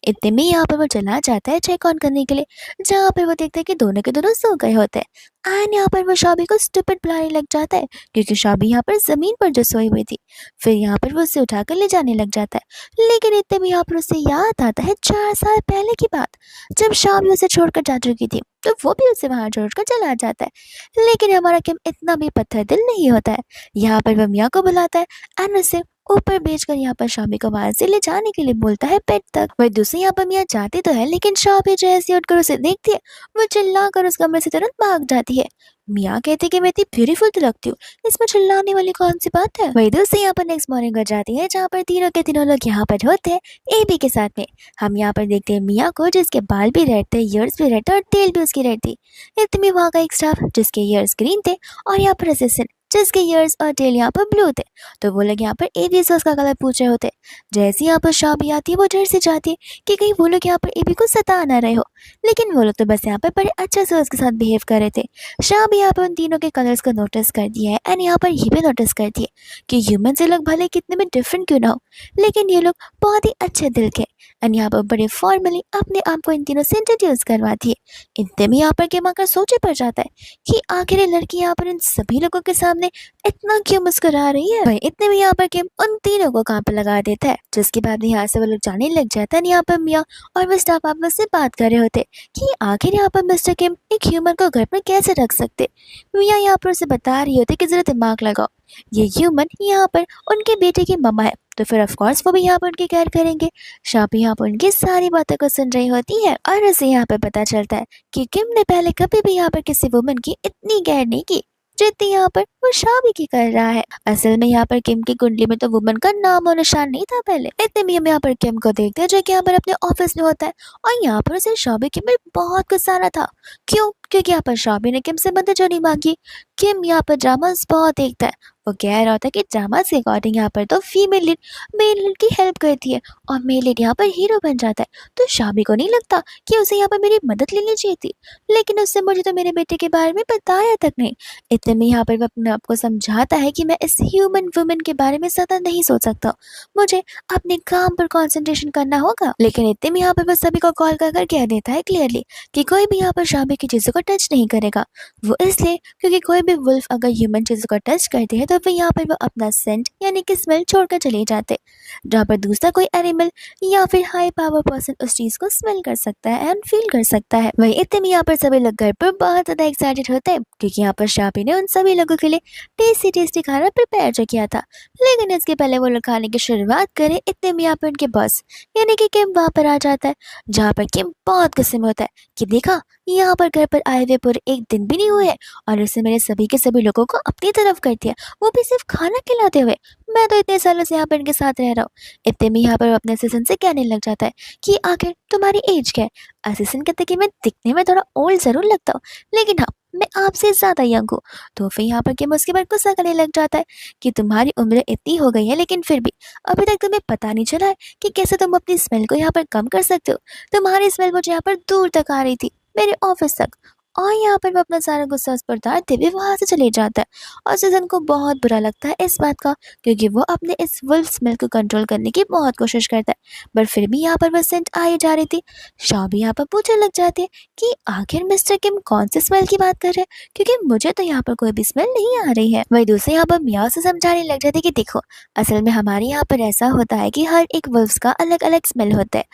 इतने में यहाँ पर वो चला जाता है चेक ऑन करने के लिए, जहाँ पर वो देखता है कि दोनों के दोनों सो गए होते हैं। एंड यहाँ पर वो शाबी को स्टूपिड बुलाने लग जाता है, क्योंकि शाबी यहाँ पर जमीन पर जो सोई हुई थी। फिर यहाँ पर वो उसे उठाकर ले जाने लग जाता है। लेकिन इतने में यहाँ पर उसे याद आता है 4 साल पहले की बात, जब शाबी उसे छोड़कर जा चुकी थी, तो वो भी उसे वहां छोड़कर चला जाता है। लेकिन हमारा किम इतना भी पत्थर दिल नहीं होता है। यहाँ पर वह मिया को बुलाता है एंड उसे ऊपर भेजकर यहाँ पर शाबी को वहां से ले जाने के लिए बोलता है बेड तक। वही दूसरी यहाँ पर मिया जाती तो है, लेकिन शाबी जैसे उठकर उसे देखती है, वो चिल्लाकर उस कमरे से तुरंत भाग जाती है। मिया कहती कि मैं इतनी ब्यूटीफुल तो लगती हूँ, इसमें चिल्लाने वाली कौन सी बात है। वही दूसरी यहाँ पर नेक्स्ट मॉर्निंग हो जाती है, जहाँ पर तीनों के तीनों लोग यहाँ पर होते हैं एबी के साथ में। हम यहाँ पर देखते हैं मिया को, जिसके बाल भी रेड थे, ईयर्स भी रेड थे और टेल भी उसकी रेड थी। इतनी वहाँ का एक स्टाफ जिसके ईयर्स ग्रीन थे और यहाँ पर असिस्टेंट जिसके ईयर्स और टेल यहाँ पर ब्लू थे। तो वो लोग यहाँ पर एबी से उसका कलर पूछ रहे होते। जैसे यहाँ पर शाबी आती है, वो डर से जाती है कि कहीं वो लोग यहाँ पर एबी को सता ना रहे हो। लेकिन वो लोग तो बस यहाँ पर बड़े अच्छे से उसके साथ बिहेव कर रहे थे। शाबी यहाँ पर उन तीनों के कलर्स को नोटिस कर दिया है एंड यहाँ पर ये भी नोटिस कर दिया कि ह्यूमन से लोग भले कितने में डिफरेंट क्यों ना हो, लेकिन ये लोग बहुत ही अच्छे दिल के। एंड यहाँ पर बड़े फॉर्मली अपने आप को इन तीनों से इंट्रोड्यूस करवाती है। इतने में यहाँ पर गेम आकर सोचे पड़ जाता है कि आखिर ये लड़की यहाँ पर इन सभी लोगों के सामने इतना क्यों मुस्कुरा रही है। भाई इतने में यहाँ पर गेम उन तीनों को काम पर लगा देता है, जिसके बाद यहाँ से वो लोग जाने लग जाता है। यहाँ पर मिया और वो स्टाफ आपस में बात कर रहे होते कि आखिर यहाँ पर मिस्टर किम एक ह्यूमन को घर पर कैसे रख सकते। मिया यहाँ पर उसे बता रही होती कि जरा दिमाग लगाओ, ये ह्यूमन यहाँ पर उनके बेटे की मम्मा है, तो फिर ऑफ कोर्स वो भी यहाँ पर उनकी केयर करेंगे। शाबी यहाँ पर उनकी सारी बातों को सुन रही होती है और उसे यहाँ पर पता चलता है कि किम ने पहले कभी भी यहाँ पर किसी वुमन की इतनी केयर नहीं की जितनी यहाँ पर वो शाबी की कर रहा है। असल में यहाँ पर किम की कुंडली में तो वुमन का नाम और निशान नहीं था पहले। इतने में हम यहाँ पर किम को देखते हैं, जो कि यहाँ पर अपने ऑफिस में होता है और यहाँ पर उसे शाबी के में बहुत गुस्सा आ रहा था। क्यों? क्योंकि यहाँ पर शाबी ने किम से मदद जो नहीं मांगी। किम यहाँ पर ड्रामास बहुत देखता है। वो कह रहा था कि ड्रामास के अकॉर्डिंग यहाँ पर तो फीमेल लीड मेल लीड की हेल्प करती है और मेल लीड यहाँ पर हीरो बन जाता है। तो शाबी को नहीं लगता कि उसे यहाँ पर मेरी मदद लेनी चाहिए थी, लेकिन उससे मुझे तो मेरे बेटे के बारे में बताया तक नहीं। इतने में यहाँ पर वो अपने आप को समझाता है कि मैं इस ह्यूमन वुमन के बारे में ज़्यादा नहीं सोच सकता, मुझे अपने काम पर कंसंट्रेशन करना होगा। लेकिन इतने में यहाँ पर वो सभी को कॉल कर कह देता है क्लियरली कि कोई भी यहाँ पर शाबी की चीज़ों को टच नहीं करेगा। वो इसलिए क्योंकि कोई भी वुल्फ अगर ह्यूमन चीज़ों को टच करते हैं तो फिर यहाँ पर वो अपना सेंट यानी कि स्मेल छोड़कर चले जाते, जहाँ पर दूसरा कोई एनिमल या फिर हाई पावर पर्सन उस चीज़ को स्मेल कर सकता है एंड फील कर सकता है। वही इतने में यहाँ पर सभी लोग घर पर बहुत ज़्यादा एक्साइटेड होते हैं, क्योंकि यहाँ पर शाबी ने उन सभी लोगों के लिए टेस्टी टेस्टी खाना प्रिपेयर जो किया था। लेकिन इसके पहले वो लोग खाने की शुरुआत करे इतने में यहाँ पर उनके बॉस यानी कि किम वहाँ पर आ जाता है, जहाँ पर किम बहुत गुस्से में होता है कि देखा, यहाँ पर घर पर आए हुए पूरे एक दिन भी नहीं हुए हैं और उसने मेरे सभी के सभी लोगों को अपनी तरफ कर दिया, वो भी सिर्फ खाना खिलाते हुए। मैं तो इतने सालों से यहाँ पर इनके साथ रह रहा हूँ। इतने में यहाँ पर वो अपने असिस्टेंट से कहने लग जाता है कि आखिर तुम्हारी एज क्या है। असिस्टेंट कहते कि मैं दिखने में थोड़ा ओल्ड जरूर लगता हूँ, लेकिन हाँ, मैं आपसे ज़्यादा यंग हूँ। तो फिर यहाँ पर किम उसके बाद गुस्सा करने लग जाता है कि तुम्हारी उम्र इतनी हो गई है, लेकिन फिर भी अभी तक तुम्हें पता नहीं चला है कि कैसे तुम अपनी स्मेल को यहाँ पर कम कर सकते हो। तुम्हारी स्मेल मुझे यहाँ पर दूर तक आ रही थी, मेरे ऑफिस तक। और यहाँ पर वो अपना सारा गुस्सा उस पर उतारते हुए वहाँ से चले जाता है। और सीजन को बहुत बुरा लगता है इस बात का, क्योंकि वो अपने इस वुल्फ स्मेल को कंट्रोल करने की बहुत कोशिश करता है, पर फिर भी यहाँ पर वो सेंट आ ही जा रही थी। शाह भी यहाँ पर पूछने लग जाती है कि आखिर मिस्टर किम कौन सी स्मेल की बात कर रहे हैं, क्योंकि मुझे तो यहाँ पर कोई भी स्मेल नहीं आ रही है। वही दूसरे यहाँ पर मियाँ से समझाने लग जाते कि देखो, असल में हमारे यहाँ पर ऐसा होता है कि हर एक वुल्फ का अलग अलग स्मेल होता है।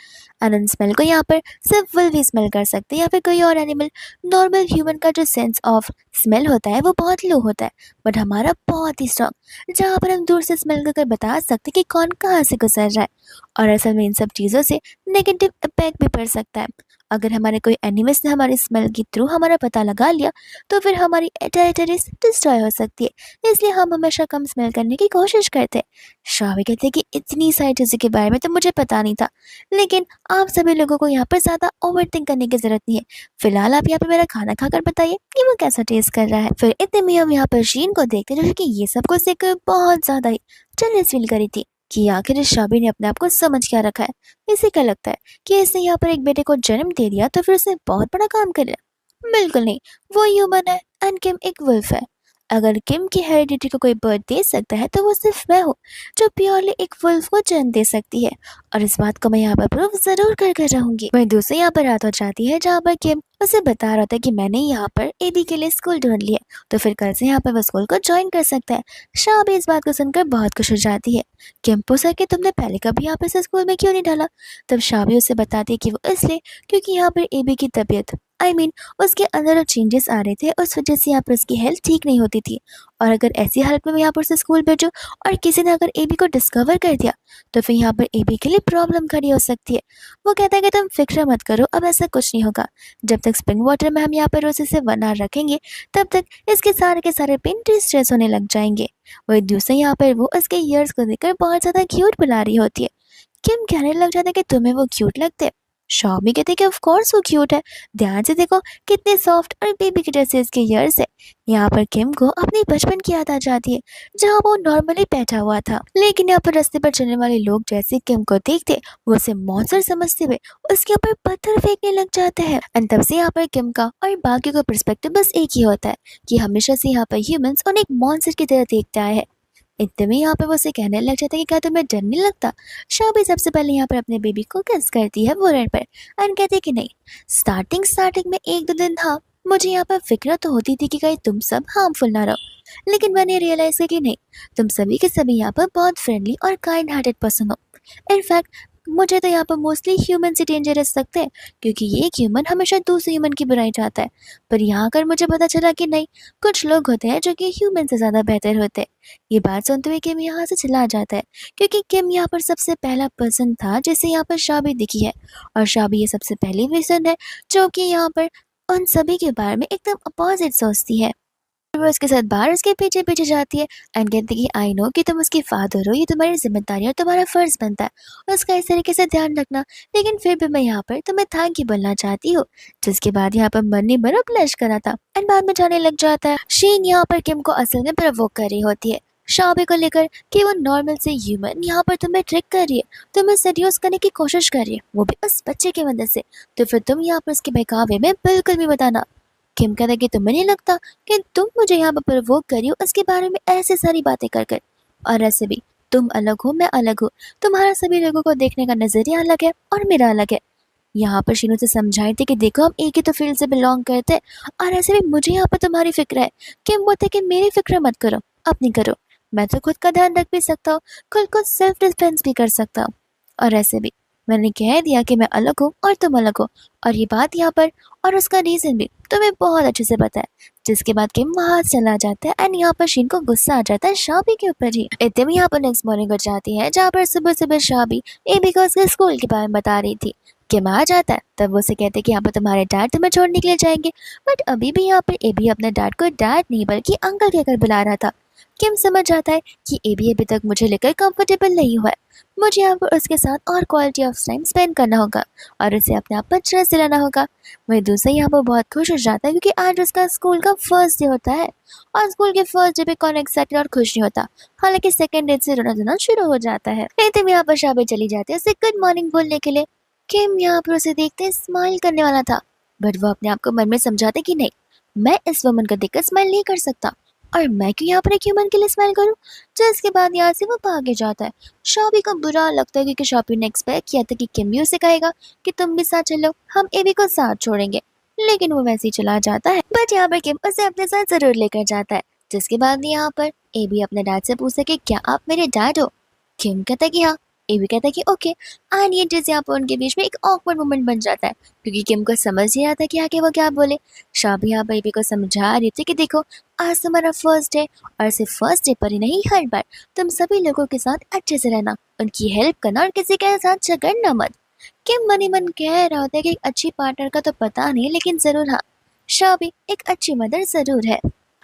अनन स्मेल को यहाँ पर सिर्फ वुल्फ ही स्मेल कर सकते हैं या फिर कोई और एनिमल। नॉर्मल ह्यूमन का जो सेंस ऑफ स्मेल होता है वो बहुत लो होता है, बट हमारा बहुत ही स्ट्रॉन्ग, जहाँ पर हम दूर से स्मेल कर बता सकते हैं कि कौन कहाँ से गुजर रहा है। और असल में इन सब चीज़ों से नेगेटिव इम्पैक्ट भी पड़ सकता है। अगर हमारे कोई एनिमल्स ने हमारी स्मेल के थ्रू हमारा पता लगा लिया तो फिर हमारी टेरिटरीज डिस्ट्रॉय हो सकती है, इसलिए हम हमेशा कम स्मेल करने की कोशिश करते हैं। शावी कहते हैं कि इतनी सारी चीज़ों के बारे में तो मुझे पता नहीं था, लेकिन आप सभी लोगों को यहाँ पर ज़्यादा ओवर थिंक करने की ज़रूरत नहीं है। फिलहाल आप यहाँ पे मेरा खाना खाकर बताइए कि वो कैसा टेस्ट कर रहा है। फिर इतने में हम यहाँ पर शीन को देखते हैं जो कि ये सब कुछ देखकर बहुत ज़्यादा ही जेलस फील करी थी कि आखिर इस शाबी ने अपने आप को समझ क्या रखा है। इसे क्या लगता है कि इसने यहाँ पर एक बेटे को जन्म दे दिया तो फिर उसने बहुत बड़ा काम कर लिया? बिल्कुल नहीं, वो ह्यूमन है एंड किम एक वुल्फ है। अगर किम की हेरिडिटी को कोई बर्थ दे सकता है तो वो सिर्फ मैं हूँ, जो प्योरली एक वुल्फ को जन्म दे सकती है। और इस बात को मैं यहाँ पर प्रूव जरूर कर रहूंगी। वही दूसरे यहाँ पर रात हो जाती है, जहाँ पर किम उसे बता रहा था कि मैंने यहाँ पर एबी के लिए स्कूल ढूंढ लिया, तो फिर कल से यहाँ पर वो स्कूल को ज्वाइन कर सकता है। शाह भी इस बात को सुनकर बहुत खुश हो जाती है। किम पूछा कि तुमने पहले कभी यहाँ पर इसे स्कूल में क्यों नहीं डाला? तब शाह भी उसे बताती है कि वो इसलिए क्योंकि यहाँ पर एबी की तबीयत उसके अंदर जो चेंजेस आ रहे थे उस वजह से यहाँ पर उसकी हेल्थ ठीक नहीं होती थी। और अगर ऐसी हालत में मैं यहाँ पर उसे स्कूल भेजूँ और किसी ने अगर एबी को डिस्कवर कर दिया तो फिर यहाँ पर एबी के लिए प्रॉब्लम खड़ी हो सकती है। वो कहता है कि तुम फिक्र मत करो, अब ऐसा कुछ नहीं होगा। जब तक स्प्रिंग वाटर में हम यहाँ पर उसे से 1 आवर रखेंगे तब तक इसके सारे के सारे पिन डिस्ट्रेस होने लग जाएंगे। वही दूसरे यहाँ पर वो उसके ईयर्स को देखकर बहुत ज़्यादा क्यूट बुला रही होती है। किम कहने लग जाता है कि तुम्हें वो क्यूट लगते हैं। शॉ भी कहते कि ऑफ कोर्स वो क्यूट है, ध्यान से देखो कितने सॉफ्ट और बेबी के जैसे इसके ईयर्स है। यहाँ पर किम को अपने बचपन की याद आ जाती है, जहाँ वो नॉर्मली बैठा हुआ था, लेकिन यहाँ पर रास्ते पर चलने वाले लोग जैसे किम को देखते वो उसे मॉन्स्टर समझते हुए उसके ऊपर पत्थर फेंकने लग जाते हैं। और तब से यहाँ पर किम का और बाकी का पर्सपेक्टिव बस एक ही होता है कि हमेशा से यहाँ पर ह्यूमंस उन्हें एक मॉन्स्टर की तरह देखते आए हैं। इतने में यहाँ पे वो उसे कहने लग जाता है कि क्या तुम्हें डर नहीं लगता? शाह भी सबसे पहले यहाँ पर अपने बेबी को किस करती है फोrehead पर एंड कहती है कि नहीं, स्टार्टिंग में 1-2 दिन था, मुझे यहाँ पर फिक्र तो होती थी कि कहीं तुम सब हार्मफुल ना रहो, लेकिन मैंने रियलाइज किया कि नहीं, तुम सभी के सभी यहाँ पर बहुत फ्रेंडली और काइंड हार्टेड पर्सन हो। इनफैक्ट मुझे तो यहाँ पर मोस्टली ह्यूमन से डेंजरस लगते हैं, क्योंकि ये एक ह्यूमन हमेशा दूसरे ह्यूमन की बुराई चाहता है। पर यहाँ कर मुझे पता चला कि नहीं, कुछ लोग होते हैं जो कि ह्यूमन से ज़्यादा बेहतर होते हैं। ये बात सुनते हुए किम यहाँ से चला जाता है, क्योंकि किम यहाँ पर सबसे पहला पर्सन था जिसे यहाँ पर शाबी दिखी है, और शाबी ये सबसे पहली पर्सन है जो कि यहाँ पर उन सभी के बारे में एकदम अपोजिट सोचती है। वो उसके साथ बाहर उसके पीछे पीछे जाती है एंड कहती है कि आई नो कि तुम उसकी फादर हो, ये तुम्हारी जिम्मेदारी और तुम्हारा फर्ज बनता है और उसका इस तरीके से ध्यान रखना, लेकिन फिर भी मैं यहाँ पर तुम्हें थैंक यू बोलना चाहती हूँ। जिसके बाद यहाँ पर मन्नी बड़ा ब्लश करा था एंड बाद में जाने लग जाता है। शीन यहाँ पर किम को असल में प्रवोक कर रही होती है शाबी को लेकर कि वो नॉर्मल से ह्यूमन यहाँ पर तुम्हें ट्रिक कर रही है, तुम्हें सेड्यूस करने की कोशिश कर रही है, वो भी उस बच्चे की मदद से, तो फिर तुम यहाँ पर उसके बहकावे में बिल्कुल भी बताना। किम कहता है कि तुम्हें नहीं लगता कि तुम मुझे यहाँ पर प्रवोक करी हो उसके बारे में ऐसे सारी बातें कर कर, और ऐसे भी तुम अलग हो, मैं अलग हूँ, तुम्हारा सभी लोगों को देखने का नजरिया अलग है और मेरा अलग है। यहाँ पर शीनू से समझाई थी कि देखो हम एक ही तो फील्ड से बिलोंग करते हैं, और ऐसे भी मुझे यहाँ पर तुम्हारी फिक्र है। किम बोलते कि मेरी फिक्र मत करो, अपनी करो, मैं तो खुद का ध्यान रख भी सकता हूँ, खुद को सेल्फ डिफेंस भी कर सकता हूँ, और ऐसे भी मैंने कह दिया कि मैं अलग हूँ और तुम अलग हो, और ये बात यहाँ पर और उसका रीज़न भी तुम्हें बहुत अच्छे से पता है। जिसके बाद किम वहाँ से चला जाता है एंड यहाँ पर शीन को गुस्सा आ जाता है शाबी के ऊपर ही। इतने में यहाँ पर नेक्स्ट मॉर्निंग हो जाती है जहाँ पर सुबह सुबह शाबी एबी को उसके स्कूल के बारे में बता रही थी। किम आ जाता है, तब वो उसे कहते हैं कि यहाँ पर तुम्हारे डैड तुम्हें छोड़ने के लिए जाएंगे, बट अभी भी यहाँ पर एबी अपने डैड को डैड नहीं बल्कि अंकल कहकर बुला रहा था। किम समझ जाता है कि एबी अभी तक मुझे लेकर कंफर्टेबल नहीं हुआ है, मुझे यहाँ पर उसके साथ और क्वालिटी ऑफ टाइम स्पेंड करना होगा और उसे अपने आप पर ट्रस्ट दिलाना होगा। वही दूसरा यहाँ पर बहुत खुश हो जाता है क्योंकि आज उसका स्कूल का फर्स्ट डे होता है, और स्कूल के फर्स्ट डे पे कौन एक्साइटेड और खुश नहीं होता। हालांकि सेकंड डे से रोना धोना शुरू हो जाता है। तुम यहाँ पर शाबे चली जाती है उसे गुड मॉर्निंग बोलने के लिए। किम यहाँ पर उसे देखते स्माइल करने वाला था, बट वो अपने आप को मन में समझाते कि नहीं, मैं इस वुमन को देखकर स्माइल नहीं कर सकता, और मैं क्यों यहाँ पर एक ह्यूमन के लिए स्माइल करूँ। जिसके बाद यहाँ से वो भागे जाता है। शॉबी को बुरा लगता है क्योंकि शॉबी ने एक्सपेक्ट किया था कि किम भी उसे कहेगा कि तुम भी साथ चलो, हम एबी को साथ छोड़ेंगे, लेकिन वो वैसे ही चला जाता है। बट यहाँ पर किम उसे अपने साथ जरूर लेकर जाता है। जिसके बाद यहाँ पर एबी अपने डैड से पूछता है कि क्या आप मेरे डैड हो। किम कहता है कि हाँ, एबी कहता है कि ओके। एंड ये चीज यहाँ पर उनके बीच में एक ऑकवर्ड मोमेंट बन जाता है क्योंकि किम को समझ नहीं आता कि आगे वो क्या बोले। शॉबी यहाँ पर एबी को समझा रही थी कि देखो, आज तुम्हारा फर्स्ट डे, और सिर्फ फर्स्ट डे पर ही नहीं, हर बार तुम सभी लोगों के साथ अच्छे से रहना, उनकी हेल्प करना और किसी के साथ झगड़ना मत। किम मन ही मन कह रहा होता है कि एक अच्छी पार्टनर का तो पता नहीं, लेकिन जरूर हाँ, शॉबी एक अच्छी मदर जरूर है।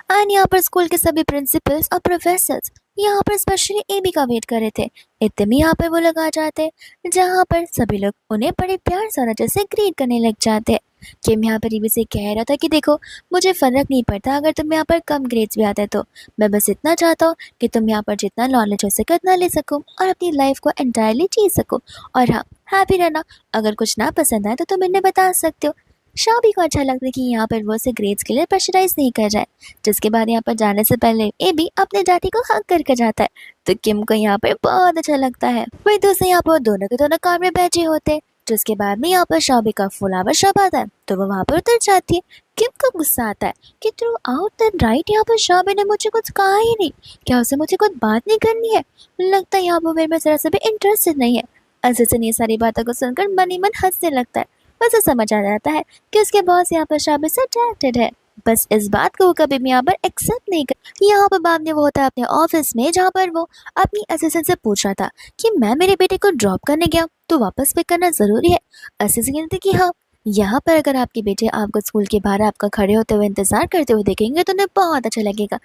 एंड यहाँ पर स्कूल के सभी प्रिंसिपल्स और प्रोफेसर्स यहाँ पर स्पेशली एबी का वेट कर रहे थे। इतने में यहाँ पर वो लोग आ जाते हैं जहाँ पर सभी लोग उन्हें बड़े प्यार से और अच्छे से ग्रीट करने लग जाते हैं। किम यहाँ पर एबी से कह रहा था कि देखो, मुझे फर्क नहीं पड़ता अगर तुम यहाँ पर कम ग्रेड्स भी आते तो, मैं बस इतना चाहता हूँ कि तुम यहाँ पर जितना नॉलेज हो सके उतना ले सको और अपनी लाइफ को एंटायरली जी सको, और हाँ, हैप्पी रहना। अगर कुछ ना पसंद आए तो तुम इन्हें बता सकते हो। शॉबी को अच्छा लगता है कि यहाँ पर वो उसे ग्रेड्स के लिए प्रेशराइज नहीं कर रहा है। जिसके बाद यहाँ पर जाने से पहले एबी अपने डैडी को हक करके जाता है, तो किम को यहाँ पर बहुत अच्छा लगता है। वही दूसरे यहाँ पर दोनों के दोनों कार में बैठे होते हैं। जिसके बाद में यहाँ पर शॉबी का फुल आवर शब आता है, तो वो वहाँ पर उतर जाती है। किम को गुस्सा आता है कि थ्रू आउट द राइट यहाँ पर शॉबी ने मुझे कुछ कहा ही नहीं, क्या उसे मुझे कुछ बात नहीं करनी है। लगता है यहाँ पर मेरे में जरा से भी इंटरेस्टेड नहीं है। अजीजन ये सारी बातों को सुनकर मन ही मन हंसने लगता है। उसे समझ आ जाता है कि उसके बॉस यहाँ पर शॉबी से अट्रैक्टेड है, बस इस बात को वो कभी भी यहाँ पर एक्सेप्ट नहीं कर। यहाँ पर बाद में वो होता है अपने ऑफिस में जहाँ पर वो अपनी असिस्टेंट से पूछ रहा था कि मैं मेरे बेटे को ड्रॉप करने गया तो वापस पिक करना जरूरी है। असिस्टेंट कहते कि हाँ, यहाँ पर अगर आपके बेटे आपको स्कूल के बाहर आपका खड़े होते हुए इंतजार करते हुए देखेंगे तो उन्हें बहुत अच्छा लगेगा।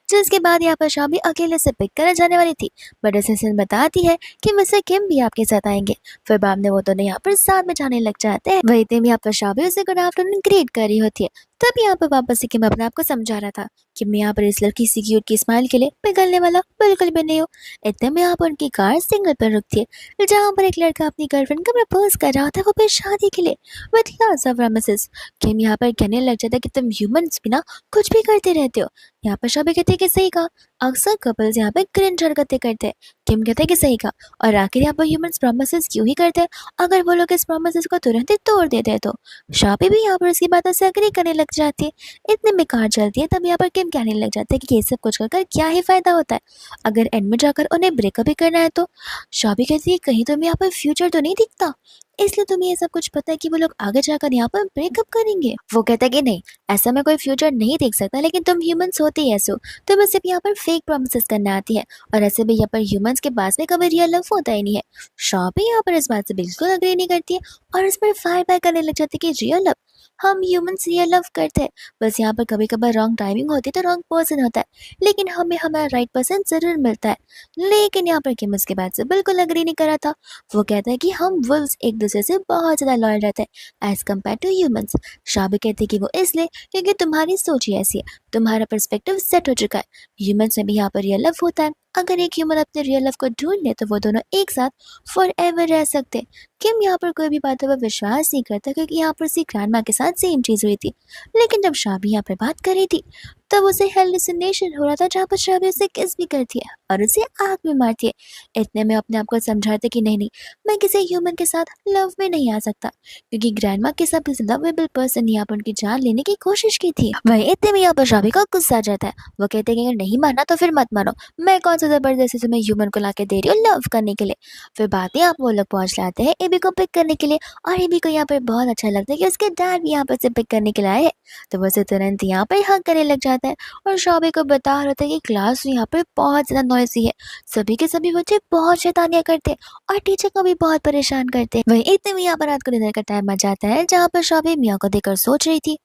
जिसके बाद यहाँ पर शॉबी अकेले से पिक करने जाने वाली थी, बट असिस्टेंट बताती है कि मिस्टर किम भी आपके साथ आएंगे। फिर बाद में वो दोनों यहाँ पर साथ में जाने लग जाते हैं। वही दिन यहाँ पर शॉबी उसे गुड आफ्टरनून ग्रीट कर रही होती है। तब यहाँ पर वापस से किम अपने आप को समझा रहा था कि मैं यहाँ पर इस लड़की सी क्यूट की स्माइल के लिए पिघलने वाला बिल्कुल भी नहीं हो। इतने में यहाँ पर उनकी कार सिग्नल पर रुकती है जहाँ पर एक लड़का अपनी गर्लफ्रेंड को प्रपोज कर रहा होता है, वो भी शादी के लिए विद लॉट्स ऑफ प्रॉमिसेस। किम यहाँ पर कहने लग जाता है कि तुम ह्यूमंस भी ना कुछ भी करते रहते हो। यहाँ पर शॉबी कहते हैं कि सही कहा, अक्सर कपल्स यहाँ पे क्रिंज हरकतें करते हैं। किम कहते हैं कि सही कहा, और आखिर यहाँ पर ह्यूमंस प्रॉमिसेस क्यों ही करते हैं अगर वो लोग इस प्रॉमिसेस को तुरंत ही तोड़ देते हैं तो। शॉबी भी यहाँ पर उसकी बातों से अग्री करने लग जाती है। इतने में कार चलती है, तब यहाँ पर किम कहने लग जाते हैं कि ये सब कुछ कर क्या ही फायदा होता है अगर एंड में जाकर उन्हें ब्रेकअप भी करना है तो। शॉबी कहती है कहीं तुम्हें यहाँ पर फ्यूचर तो नहीं दिखता, इसलिए तुम्हें ये सब कुछ पता है कि वो लोग आगे जाकर यहाँ पर ब्रेकअप करेंगे। वो कहता है कि नहीं, ऐसा मैं कोई फ्यूचर नहीं देख सकता, लेकिन तुम ह्यूमंस होते ही ऐसे हो, तुम्हें सिर्फ यहाँ पर फेक प्रॉमिसेस करना आती है, और ऐसे भी यहाँ पर ह्यूमंस के पास में कभी रियल लव होता ही नहीं है। शॉबी यहाँ पर इस बात से बिल्कुल अग्री नहीं करती है और इस पर फायर बैक करने लग जाती है कि रियल लव, हम ह्यूमंस रियल लव करते हैं, बस यहाँ पर कभी कभार रॉन्ग टाइमिंग होती है तो रॉन्ग पर्सन होता है, लेकिन हमें हमारा राइट पर्सन जरूर मिलता है। लेकिन यहाँ पर किम उसके बात से बिल्कुल अग्री नहीं करा था। वो कहता है कि हम वुल्व्स एक दूसरे से बहुत ज्यादा लॉयल रहते हैं एज कम्पेयर टू ह्यूमंस। शॉबी कहती है कि वो इसलिए क्योंकि तुम्हारी सोच ही ऐसी है, तुम्हारा पर्सपेक्टिव सेट हो चुका है। ह्यूमंस में भी यहाँ पर रियल लव होता है, अगर एक ह्यूमन अपने रियल लव को ढूंढ ले तो वो दोनों एक साथ फॉर एवर रह सकते। किम यहाँ पर कोई भी बातों पर विश्वास नहीं करता क्योंकि यहाँ पर उसकी ग्रैंडमा के साथ सेम चीज हुई थी। लेकिन जब शॉबी यहाँ पर बात कर रही थी तब उसे हेलुसिनेशन हो रहा था जहाँ पर शाबी उसे किस भी करती है और उसे आग में मारती है। इतने में अपने आप को समझाते कि नहीं नहीं, मैं किसी ह्यूमन के साथ लव में नहीं आ सकता, क्योंकि ग्रैंडमा के सबसे लवेबल पर्सन यहाँ पर उनकी जान लेने की कोशिश की थी। वही इतने में यहाँ पर शाबी का गुस्सा आ जाता है। वो कहते हैं कि अगर नहीं मानना तो फिर मत मानो, मैं कौन सा जबरदस्ती तुम्हें ह्यूमन को लाके दे रही हूँ लव करने के लिए। फिर बातें आप वो लोग पहुंच लाते हैं एबी को पिक करने के लिए, और एबी को यहाँ पर बहुत अच्छा लगता है कि उसके डैड भी यहाँ पर से पिक करने के लिए आए हैं। तो वो उसे तुरंत यहाँ पर हक करने लग जाता है और शाबी को बता रहा था कि क्लास यहाँ पर बहुत ज्यादा नॉइसी है, सभी के सभी बच्चे बहुत शैतानियां करते हैं और टीचर को भी बहुत परेशान करते हैं। वही इतने में यहाँ पर रात को डिनर का टाइम आ जाता है, जहाँ पर शाबी मियाँ को देखकर सोच रही थी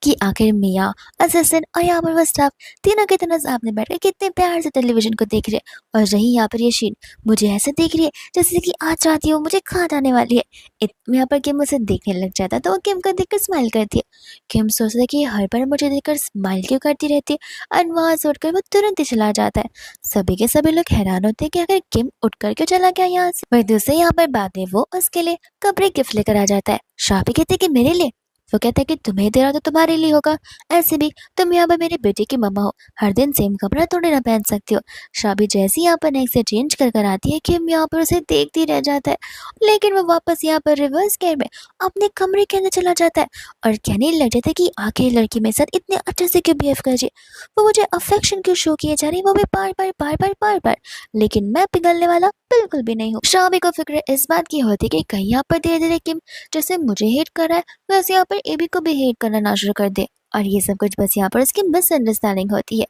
कि आखिर मियाँ, असिस्टेंट और यहाँ पर वो स्टाफ तीनों के तीनों सामने बैठकर कितने प्यार से टेलीविजन को देख रहे हैं, और रही यहाँ पर ये शीन मुझे ऐसे देख रही है जैसे कि आज रात वो मुझे खा जाने वाली है। इतने यहाँ पर किम उसे देखने लग जाता है तो वो किम को देखकर स्माइल करती है। किम सोचता है कि ये हर बार मुझे देखकर स्माइल क्यों करती रहती है, और वहां से उठकर वो तुरंत ही चला जाता है। सभी के सभी लोग हैरान होते हैं कि अगर किम उठकर क्यों चला गया यहाँ से। वही दूसरे यहाँ पर बाद में वो उसके लिए कपड़े गिफ्ट लेकर आ जाता है। शाबी कहते हैं कि मेरे लिए, वो कहता है कि तुम्हें दे रहा तो तुम्हारे लिए होगा, ऐसे भी तुम यहाँ पर मेरे बेटे की मम्मा हो, हर दिन सेम कपड़ा थोड़ी ना पहन सकती हो। शाबी जैसे यहाँ पर नेक्स्ट से चेंज कर कर आती है कि हम यहाँ पर उसे देखती रह जाता है, लेकिन वो वापस यहाँ पर रिवर्स गेयर में अपने कमरे के अंदर चला जाता है और कहने लग जाता है कि आखिर लड़की मेरे साथ इतने अच्छे से क्यों बिहेव कर रही है, वो मुझे अफेक्शन क्यों शो किए जा रही है, वो भी बार बार बार बार बार बार, लेकिन मैं पिघलने वाला बिल्कुल भी नहीं हूँ। शाबी को फिक्र इस बात की होती है कि कहीं यहाँ पर धीरे धीरे किम जैसे मुझे हेट कर रहा है वैसे यहाँ पर एबी को भी हेट करना ना शुरू कर दे, और ये सब कुछ बस यहाँ पर उसकी मिसअंडरस्टैंडिंग होती है।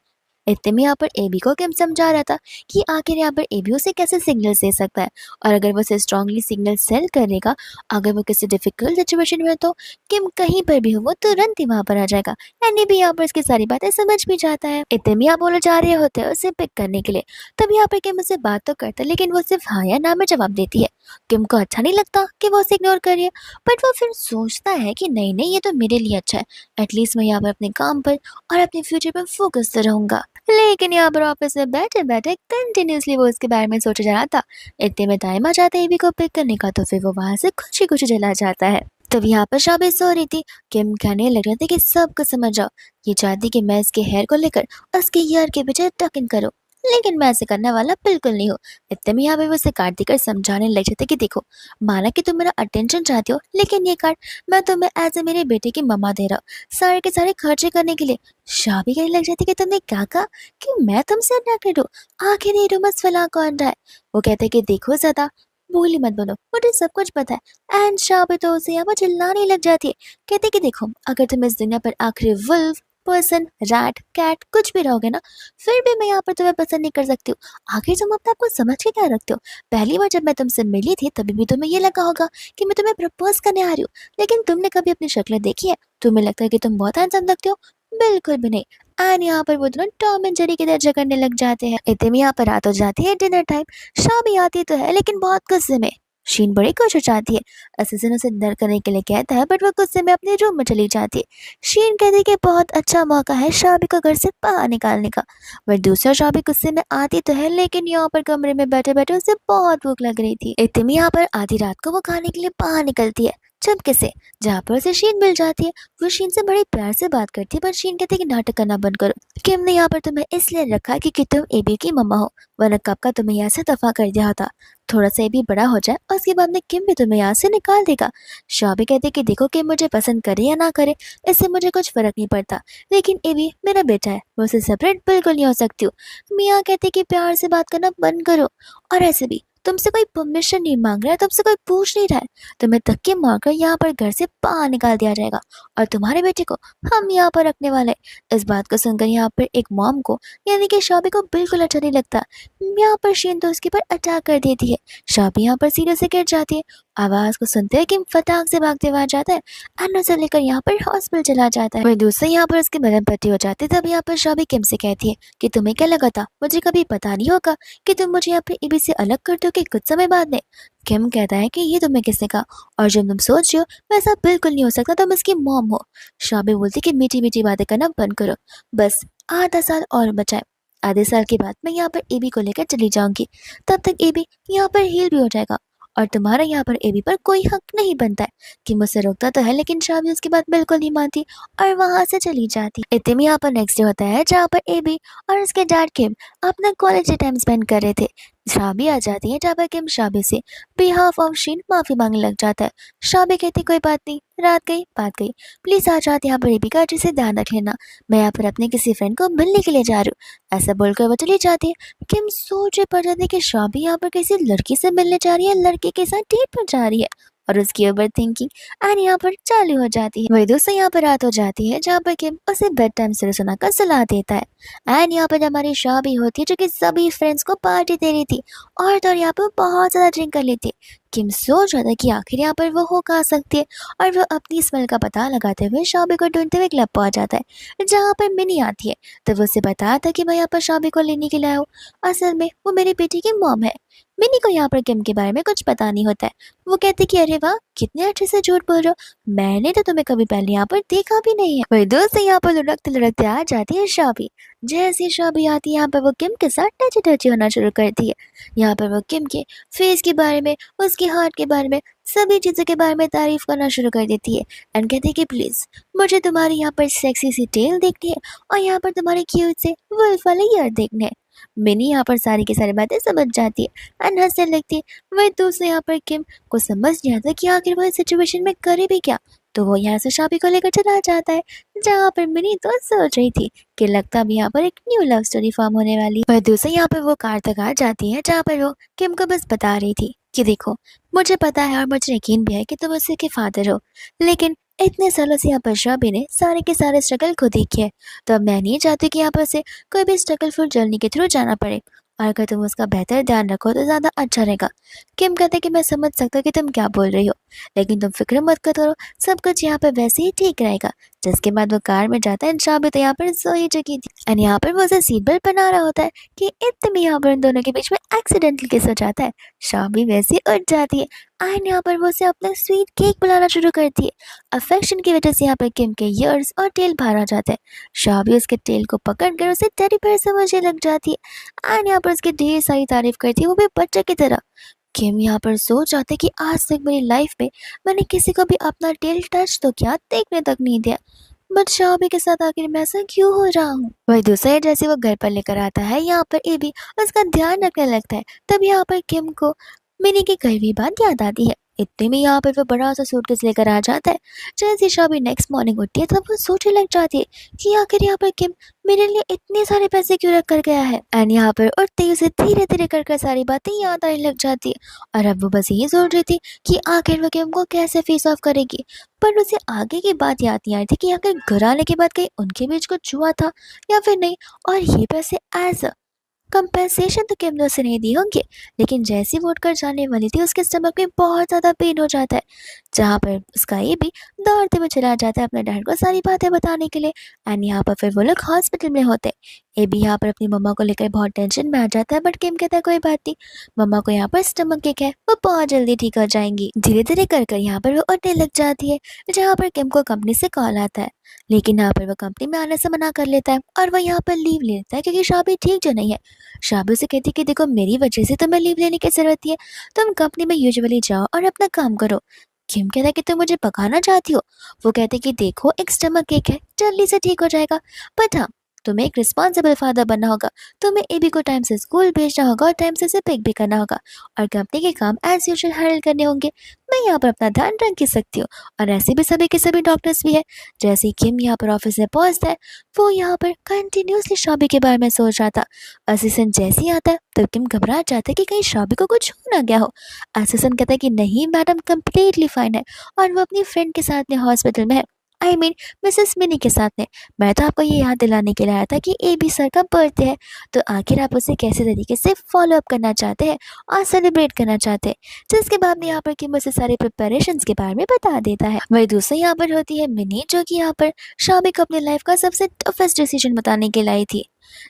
इतने में यहाँ पर एबी को किम समझा रहा था कि आखिर यहाँ पर एबी उसे कैसे सिग्नल दे सकता है, और अगर वो उसे स्ट्रांगली सिग्नल सेंड करेगा, अगर वो किसी डिफिकल्ट सिचुएशन में, तो किम कहीं पर भी हो वो तुरंत ही वहां पर आ जाएगा। एंडी भी यहाँ पर उसकी सारी बातें समझ भी जाता है। इतने में यहाँ बोले जा रहे होते हैं उसे पिक करने के लिए, तब यहाँ पर किम उससे बात तो करता है लेकिन वो सिर्फ हाँ या ना में जवाब देती है। किम को अच्छा नहीं लगता कि वो उसे इग्नोर कर रही है, बट वो फिर सोचता है कि नहीं नहीं, ये तो मेरे लिए अच्छा है, एटलीस्ट मैं यहाँ पर अपने काम पर और अपने फ्यूचर पर फोकस रहूंगा। लेकिन यहाँ पर ऑफिस में बैठे बैठे कंटिन्यूसली वो उसके बारे में सोचा जा रहा था। इतने में टाइम आ जाता है एबी को पिक करने का, तो फिर वो वहां से खुशी खुशी चला जाता है। तब यहाँ पर शाबी सो रही थी। किम कहने लग रहे थे कि सब कुछ समझ जाओ, ये चाहती कि मैं इसके हेयर को लेकर उसके ईयर के पीछे टक इन करूँ, लेकिन मैं ऐसे करने वाला बिल्कुल नहीं हूँ। इतने में यहाँ पे वो उसे काट देकर समझाने लग जाते कि देखो, माना कि तुम मेरा अटेंशन चाहती हो, लेकिन ये कार्ड मैं तुम्हें एज ए मेरे बेटे की मम्मा दे रहा हूँ सारे के सारे खर्चे करने के लिए। शाबी कहने लग जाती कि तुमने क्या कहा कि मैं तुमसे अट्रैक्टेड हूँ, आखिर ये रूमर्स फैला कौन रहा है। वो कहते कि देखो ज्यादा भूली मत बनो, मुझे सब कुछ पता है। एंड शाबी तो उसे यहाँ पर चिल्लाने लग जाती है, कहते कि देखो, अगर तुम इस दुनिया पर आखिरी वुल्फ, पर्सन, रैट, कैट कुछ भी रहोगे ना, फिर भी मैं यहाँ पर तुम्हें पसंद नहीं कर सकती हूँ। आखिर तुम अपने आप को समझ के क्या रखते हो? पहली बार जब मैं तुमसे मिली थी तभी भी तुम्हें ये लगा होगा कि मैं तुम्हें प्रपोज करने आ रही हूँ, लेकिन तुमने कभी अपनी शक्ल देखी है? तुम्हें लगता है कि तुम बहुत हैंडसम लगते हो? बिल्कुल भी नहीं। एंड यहाँ पर वो दोनों टॉम एंड जेरी की तरह झगड़ने लग जाते हैं। इतने में यहाँ पर रात हो जाती है, डिनर टाइम। शाबी आती तो है लेकिन बहुत गुस्से में। शीन बड़ी खुश हो जाती है। असिस्टेंट उसे डिनर करने के लिए कहता है, बट वो गुस्से में अपने रूम में चली जाती है। शीन कहती है कि बहुत अच्छा मौका है शाबी को घर से बाहर निकालने का। वह दूसरा शाबी गुस्से में आती तो है, लेकिन यहाँ पर कमरे में बैठे बैठे उसे बहुत भूख लग रही थी। इतने में यहाँ पर आधी रात को वो खाने के लिए बाहर निकलती है, चुपके से, जहाँ पर उसे शीन मिल जाती है। वो शीन से बड़े प्यार से बात करती है, पर शीन कहती है कि नाटक करना बंद करो। किम ने यहाँ पर तुम्हें इसलिए रखा क्योंकि तुम एबी की मम्मा हो, वरना कब का तुम्हें यहाँ से दफा कर दिया होता। थोड़ा सा भी बड़ा हो जाए और उसके बाद में किम भी तुम्हें यहाँ से निकाल देगा। शाबी कहती है कि देखो, कि मुझे पसंद करे या ना करे इससे मुझे कुछ फर्क नहीं पड़ता, लेकिन एबी मेरा बेटा है, मैं उसे सेपरेट बिल्कुल नहीं हो सकती हूँ। मियाँ कहती कि प्यार से बात करना बंद करो, और ऐसे भी तुमसे कोई परमिशन नहीं मांग रहा है, तुमसे कोई पूछ नहीं रहा है, तुम्हें धक्के मारकर यहाँ पर घर से बाहर निकाल दिया जाएगा, और तुम्हारे बेटे को हम यहाँ पर रखने वाले हैं। इस बात को सुनकर यहाँ पर एक मॉम को, यानी कि शाबी को बिल्कुल अच्छा नहीं लगता। यहाँ पर शीन तो उसके पर अटैक कर देती है। शाबी यहाँ पर सीढ़ी से गिर जाती है। आवाज को सुनते हुए किम फटाक से भागते हुए आ जाता है, और उसे लेकर यहाँ पर हॉस्पिटल चला जाता है। वही दूसरे यहाँ पर उसकी बदन पट्टी हो जाती है। तब यहाँ पर शाबी किम से कहती है कि तुम्हें क्या लगा था मुझे कभी पता नहीं होगा कि तुम मुझे यहाँ पे एबी से अलग कर दोगे कुछ समय बाद में। किम कहता है कि ये तुम्हें किसने कहा, और जब तुम सोच रहे हो वैसा बिल्कुल नहीं हो सकता, तुम इसकी मॉम हो। शाबी बोलती कि मीठी मीठी बातें करना बंद करो, बस आधा साल और बचा है। आधे साल के बाद मैं यहाँ पर एबी को लेकर चली जाऊंगी, तब तक एबी यहाँ पर हील भी हो जाएगा, और तुम्हारा यहाँ पर एबी पर कोई हक नहीं बनता है। कि मुझसे रोकता तो है लेकिन शाबी उसकी बात बिल्कुल नहीं मानती और वहां से चली जाती। इतने में यहाँ पर नेक्स्ट डे होता है जहाँ पर एबी और उसके डैड किम अपना कॉलेज से टाइम स्पेंड कर रहे थे। शाबी आ जाती है जहाँ पर किम शाबी से बिहाफ ऑफ शीन माफी मांगने लग जाता है। शाबी कहती कोई बात नहीं, रात गई बात गई, प्लीज आ जाते यहाँ पर एबी का अच्छे से ध्यान रख लेना, मैं यहाँ पर अपने किसी फ्रेंड को मिलने के लिए जा रही हूँ। ऐसा बोलकर वो चली जाती है। किम सोच में पड़ जाती है कि शाबी यहाँ पर किसी लड़की से मिलने जा रही है, लड़के के साथ डेट पर जा रही है और उसकी ओवर थिंकिंग एंड यहाँ पर चालू हो जाती है। वही दोस्तों यहाँ पर रात हो जाती है जहाँ पर किम उसे बेड टाइम से सुनाकर सुला देता है। एंड यहाँ पर हमारी शाबी होती है जो कि सभी फ्रेंड्स को पार्टी दे रही थी और तो और यहाँ पर बहुत ज़्यादा ड्रिंक कर लेती है। किम सोच रहा था कि आखिर यहाँ पर वो हो कहाँ सकती है और वो अपनी स्मेल का पता लगाते हुए शाबी को ढूंढते हुए क्लब पहुंच जाता है जहाँ पर मिनी आती है। तो वो उसे बताया था कि मैं यहाँ पर शाबी को लेने के लिए आया हूँ, असल में वो मेरी बेटी की मॉम है। मिनी को यहाँ पर किम के बारे में कुछ पता नहीं होता है। वो कहती कि अरे वाह कितने अच्छे से झूठ बोल रहे हो, मैंने तो तुम्हें कभी पहले यहाँ पर देखा भी नहीं है। वही दोस्त यहाँ पर लुढ़कते लुढ़कते आ जाती है शाबी। जैसे शाबी आती है यहाँ पर वो किम के साथ टची टची होना शुरू करती है। यहाँ पर वो किम के फेस के बारे में, उसके हार्ट के बारे में, सभी चीज़ों के बारे में तारीफ करना शुरू कर देती है एंड कहती है कि प्लीज़ मुझे तुम्हारी यहाँ पर सेक्सी सी टेल देखनी है और यहाँ पर तुम्हारे क्यूट से वुल्फ वाले ईयर देखने हैं। मिनी यहाँ पर सारी की सारी बातें समझ जाती है एंड हंसने लगती है। वही दूसरे यहाँ पर किम को समझ नहीं आता कि आखिर वो इस सिचुएशन में करे भी क्या। तो वो यहाँ से शाबी को लेकर चला जाता है जहाँ पर मिनी तो सोच रही थी कि लगता भी यहाँ पर एक न्यू लव स्टोरी फॉर्म होने वाली है। वह दूसरे यहाँ पर वो कार तक आ जाती है जहाँ पर वो किम को बस बता रही थी कि देखो मुझे पता है और मुझे यकीन भी है कि तुम उसी के फादर हो, लेकिन इतने सालों से यहाँ पर शाबी ने सारे के सारे स्ट्रगल को देखी है, तो अब मैं नहीं चाहती कि यहाँ पर से कोई भी स्ट्रगलफुल जर्नी के थ्रू जाना पड़े और अगर तुम उसका बेहतर ध्यान रखो तो ज़्यादा अच्छा रहेगा। किम कहते कि मैं समझ सकता हूँ कि तुम क्या बोल रही हो, लेकिन तुम फिक्र मत करो, सब कुछ यहाँ पर वैसे ही ठीक रहेगा। जिसके बाद वो कार में जाता है। शाबी तो यहाँ पर सोई चुकी थी एंड यहाँ पर वो उसे सीट बेल्ट बना रहा होता है कि इतने में यहाँ पर इन दोनों के बीच में एक्सीडेंटल किस हो जाता है। शाबी वैसे उठ जाती है एंड यहाँ पर वो उसे अपना स्वीट केक बुलाना शुरू करती है। अफेक्शन की वजह से यहाँ पर किम के ईयर्स और टेल बाहर आ जाते हैं। शाबी उसके टेल को पकड़कर उसे टेडी बेयर समझने लग जाती है एंड यहाँ पर उसकी ढेर सारी तारीफ करती है, वो भी बच्चे की तरह। किम यहाँ पर सोच आते कि आज तक मेरी लाइफ में मैंने किसी को भी अपना टेल टच तो क्या देखने तक नहीं दिया, बट शाबी के साथ आखिर मैं ऐसा क्यों हो रहा हूँ। वही दूसरा जैसे वो घर पर लेकर आता है यहाँ पर एबी उसका ध्यान रखने लगता है। तब यहाँ पर किम को मिनी की कही हुई बात याद आती है। इतने में यहाँ पर वो बड़ा सा सूटकेस लेकर आ जाता है। जैसे शाबी नेक्स्ट मॉर्निंग उठती है तब वो सोचने लग जाती है कि आखिर यहाँ पर किम मेरे लिए इतने सारे पैसे क्यों रख कर गया है। एंड यहाँ पर उठते ही उसे धीरे धीरे कर सारी बातें याद आने लग जाती है और अब वो बस यही सोच रही थी कि आखिर वो किम को कैसे फेस ऑफ करेगी। पर उसे आगे की बात याद नहीं आई थी कि आखिर घर आने के बाद कहीं उनके बीच कुछ हुआ था या फिर नहीं, और ये पैसे एज कंपेंसेशन तो किम से नहीं दी होंगी। लेकिन जैसी वो उठकर जाने वाली थी उसके स्टमक में बहुत ज़्यादा पेन हो जाता है, जहाँ पर उसका ये भी दौड़ते हुए चला जाता है अपने डैड को सारी बातें बताने के लिए। एंड यहाँ पर फिर वो लोग हॉस्पिटल में होते हैं। ये भी यहाँ पर अपनी मम्मा को लेकर बहुत टेंशन में आ जाता है, बट किम कहता है कोई बात नहीं, मम्मा को यहाँ पर स्टमक एक है, वो बहुत जल्दी ठीक हो जाएंगी। धीरे धीरे कर यहाँ पर वो उठने लग जाती है जहाँ पर किम को कंपनी से कॉल आता है, लेकिन यहाँ पर वो कंपनी में आने से मना कर लेता है और वो यहाँ पर लीव लेता है क्योंकि शाबी ठीक जो नहीं है। शाबी से कहती कि देखो मेरी वजह से तुम्हें लीव लेने की जरूरत नहीं है, तुम कंपनी में यूजुअली जाओ और अपना काम करो। किम कहता है कि तुम मुझे पकाना चाहती हो। वो कहते कि देखो एक स्टमक एक है, जल्दी से ठीक हो जाएगा, बट हाँ तुम्हें एक रिस्पॉन्सिबल फादर बनना होगा, तुम्हें एबी को टाइम से स्कूल भेजना होगा और टाइम से उसे पिक भी करना होगा और कंपनी के काम एज यूजुअल हैंडल करने होंगे। मैं यहाँ पर अपना ध्यान रख ही सकती हूँ और ऐसे भी सभी के सभी डॉक्टर्स भी है। जैसे ही किम यहाँ पर ऑफिस में पहुँचता है वो यहाँ पर कंटिन्यूसली शाबी के बारे में सोच रहा था। असिस्टेंट जैसे ही आता है तब किम घबरा जाता है कि कहीं शाबी को कुछ हो ना गया हो। असिस्टेंट कहता है कि नहीं मैडम कम्प्लीटली फाइन है और वो अपनी फ्रेंड के साथ में हॉस्पिटल में है, आई मीन मिसेस मिनी के साथ में। मैं तो आपको ये याद दिलाने के लिए आया था कि एबी सर का बर्थडे है, तो आखिर आप उसे कैसे तरीके से फॉलो अप करना चाहते हैं और सेलिब्रेट करना चाहते हैं। जिसके बाद में यहाँ पर कि मुझे सारे प्रिपरेशंस के बारे में बता देता है। वही दूसरी यहाँ पर होती है मिनी, जो कि यहाँ पर शाबी को अपनी लाइफ का सबसे टफेस्ट डिसीजन बताने के लाई थी।